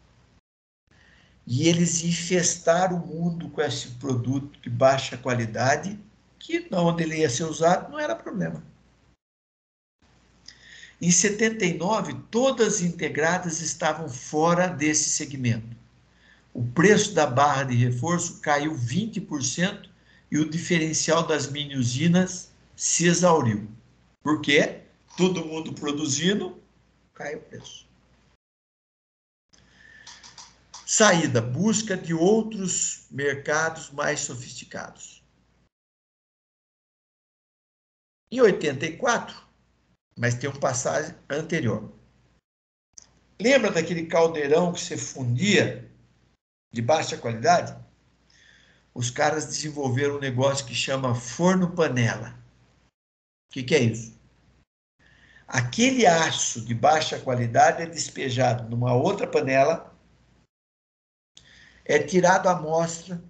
E eles infestaram o mundo com esse produto de baixa qualidade, que onde ele ia ser usado não era problema. Em 79, todas as integradas estavam fora desse segmento. O preço da barra de reforço caiu 20% e o diferencial das mini usinas se exauriu. Por quê? Todo mundo produzindo, cai o preço. Saída, busca de outros mercados mais sofisticados. Em 84, mas tem um passagem anterior. Lembra daquele caldeirão que você fundia de baixa qualidade? Os caras desenvolveram um negócio que chama forno-panela. O que é isso? Aquele aço de baixa qualidade é despejado numa outra panela, é tirado a amostra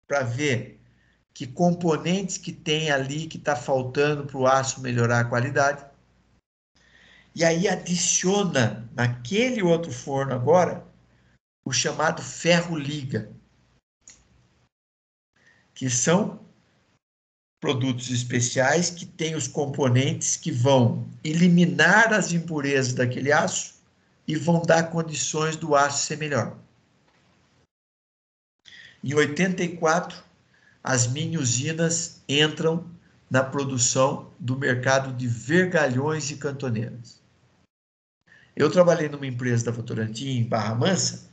para ver que componentes que tem ali que está faltando para o aço melhorar a qualidade. E aí adiciona naquele outro forno agora o chamado ferro-liga, que são produtos especiais que têm os componentes que vão eliminar as impurezas daquele aço e vão dar condições do aço ser melhor. Em 84, as mini usinas entram na produção do mercado de vergalhões e cantoneiras. Eu trabalhei numa empresa da Votorantim, em Barra Mansa,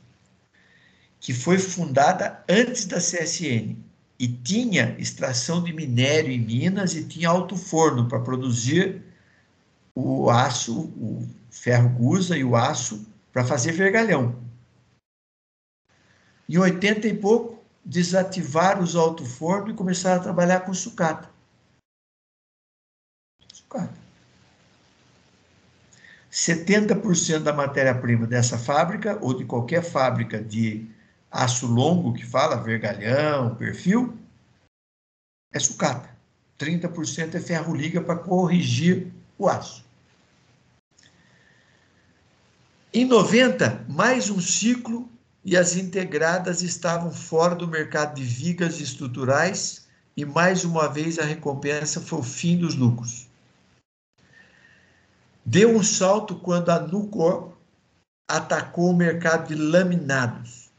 que foi fundada antes da CSN e tinha extração de minério em Minas e tinha alto forno para produzir o aço, o ferro gusa e o aço para fazer vergalhão. Em 80 e pouco, desativaram os alto-forno e começaram a trabalhar com sucata. Sucata. 70% da matéria-prima dessa fábrica, ou de qualquer fábrica de aço longo, que fala vergalhão, perfil, é sucata. 30% é ferro-liga para corrigir o aço. Em 90, mais um ciclo e as integradas estavam fora do mercado de vigas estruturais e, mais uma vez, a recompensa foi o fim dos lucros. Deu um salto quando a Nucor atacou o mercado de laminados.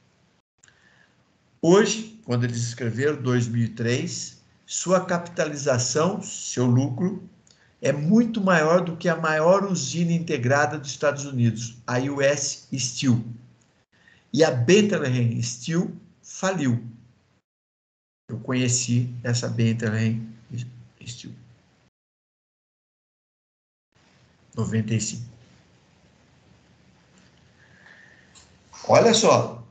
Hoje, quando eles escreveram 2003, sua capitalização, seu lucro, é muito maior do que a maior usina integrada dos Estados Unidos, a US Steel. E a Bethlehem Steel faliu. Eu conheci essa Bethlehem Steel. 95. Olha só,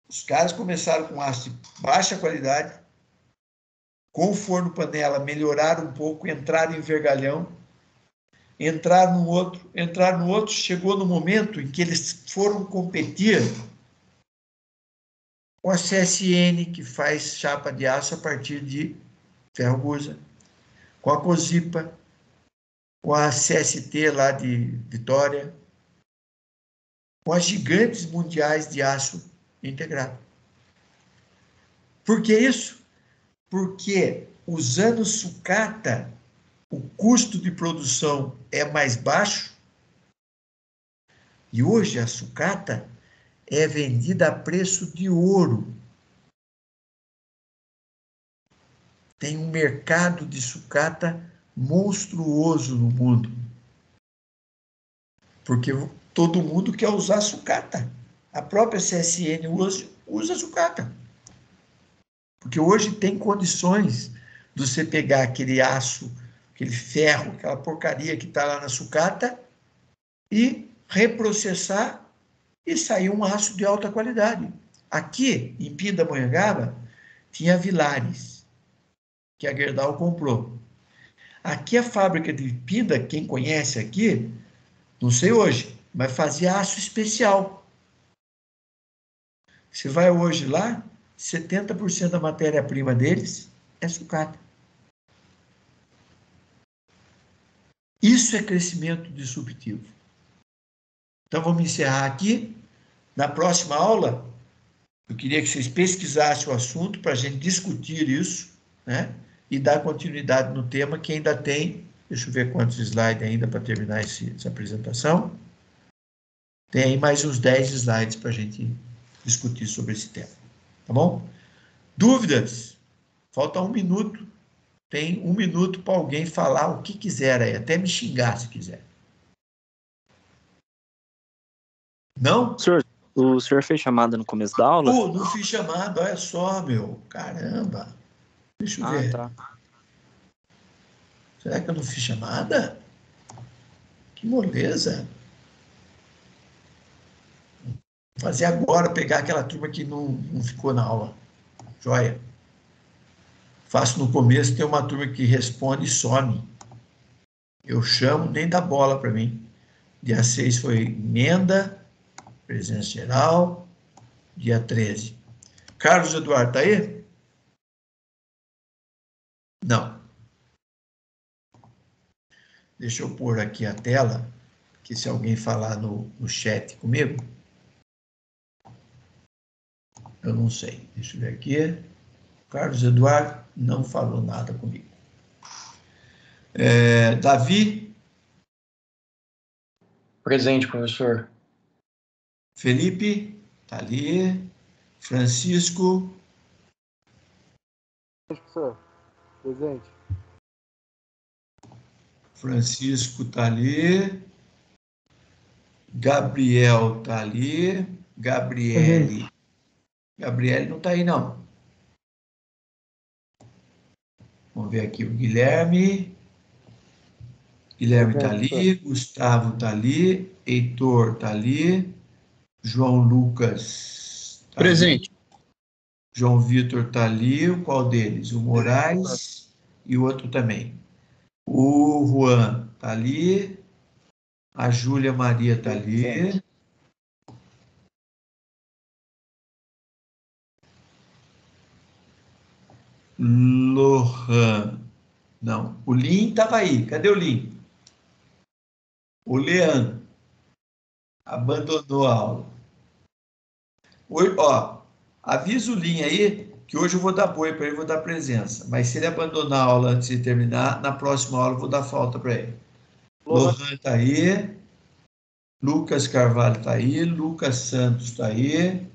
os caras começaram com aço de baixa qualidade, com o forno panela melhoraram um pouco, entraram em vergalhão, entraram no outro, chegou no momento em que eles foram competir com a CSN, que faz chapa de aço a partir de ferro gusa, com a Cosipa, com a CST lá de Vitória, com as gigantes mundiais de aço integrado. Por que isso? Porque usando sucata, o custo de produção é mais baixo e hoje a sucata é vendida a preço de ouro. Tem um mercado de sucata monstruoso no mundo. Porque todo mundo quer usar sucata. A própria CSN usa sucata. Porque hoje tem condições de você pegar aquele aço, aquele ferro, aquela porcaria que está lá na sucata e reprocessar e sair um aço de alta qualidade. Aqui, em Pindamonhangaba, tinha a Vilares, que a Gerdau comprou. Aqui a fábrica de Pinda, quem conhece aqui, não sei hoje, mas fazia aço especial. Você vai hoje lá, 70% da matéria-prima deles é sucata. Isso é crescimento disruptivo. Então, vamos encerrar aqui. Na próxima aula, eu queria que vocês pesquisassem o assunto para a gente discutir isso, né? E dar continuidade no tema que ainda tem, deixa eu ver quantos slides ainda para terminar essa apresentação. Tem aí mais uns 10 slides para a gente discutir sobre esse tema. Tá bom? Dúvidas? Falta 1 minuto. Tem 1 minuto para alguém falar o que quiser aí, até me xingar se quiser. Não? O senhor fez chamada no começo da aula? Pô, não fiz chamada, olha só, meu. Caramba. Deixa eu ver. Tá. Será que eu não fiz chamada? Que moleza. Vou fazer agora, pegar aquela turma que não ficou na aula. Joia. Faço no começo, tem uma turma que responde e some. Eu chamo, nem dá bola para mim. Dia 6 foi emenda, presença geral. Dia 13. Carlos Eduardo, tá aí? Não. Deixa eu pôr aqui a tela, que se alguém falar no chat comigo, eu não sei. Deixa eu ver aqui. Carlos Eduardo não falou nada comigo. Davi? Presente, professor. Felipe? Tá ali. Francisco? Professor, presente. Francisco tá ali. Gabriel tá ali. Gabriele não tá aí, não. Vamos ver aqui o Guilherme. Guilherme tá ali. Gustavo tá ali. Heitor tá ali. João Lucas tá presente. Ali. João Vitor tá ali. Qual deles? O Moraes e o outro também. O Juan tá ali. A Júlia Maria tá ali. Lohan. Não. O Lin estava aí. Cadê o Lin? O Leandro abandonou a aula. Ó, avisa o Lin aí que hoje eu vou dar boi para ele, vou dar presença. Mas se ele abandonar a aula antes de terminar, na próxima aula eu vou dar falta para ele. Lohan está aí. Lucas Carvalho está aí. Lucas Santos está aí.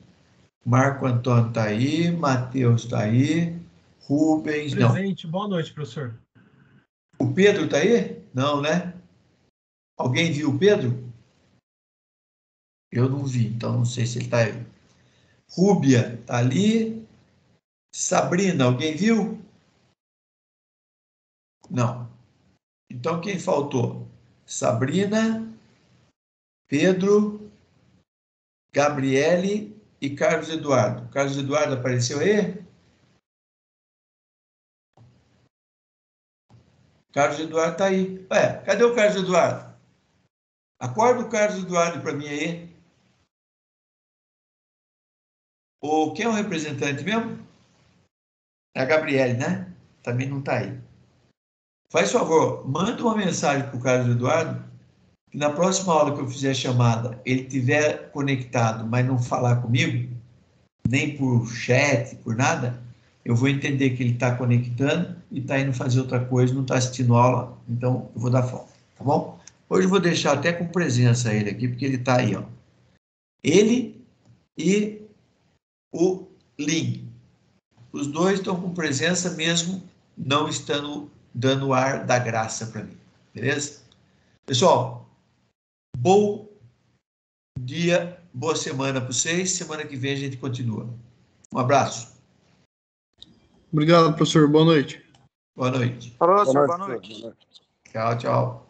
Marco Antônio está aí. Matheus está aí. Rubens, não. Presente. Boa noite, professor. O Pedro está aí? Não, né? Alguém viu o Pedro? Eu não vi, então não sei se ele está aí. Rúbia está ali. Sabrina, alguém viu? Não. Então, quem faltou? Sabrina, Pedro, Gabriele e Carlos Eduardo. Carlos Eduardo apareceu aí? Carlos Eduardo está aí. Ué, cadê o Carlos Eduardo? Acorda o Carlos Eduardo para mim aí. Quem é o representante mesmo? É a Gabriele, né? Também não está aí. Faz favor, manda uma mensagem para o Carlos Eduardo, que na próxima aula que eu fizer a chamada, ele estiver conectado, mas não falar comigo, nem por chat, por nada, eu vou entender que ele está conectando e está indo fazer outra coisa, não está assistindo aula, então eu vou dar falta, tá bom? Hoje eu vou deixar até com presença ele aqui, porque ele está aí, ó. Ele e o Lin. Os dois estão com presença mesmo, não estando dando ar da graça para mim, beleza? Pessoal, bom dia, boa semana para vocês. Semana que vem a gente continua. Um abraço. Obrigado, professor. Boa noite. Boa noite. Falou, senhor. Boa noite. Tchau, tchau.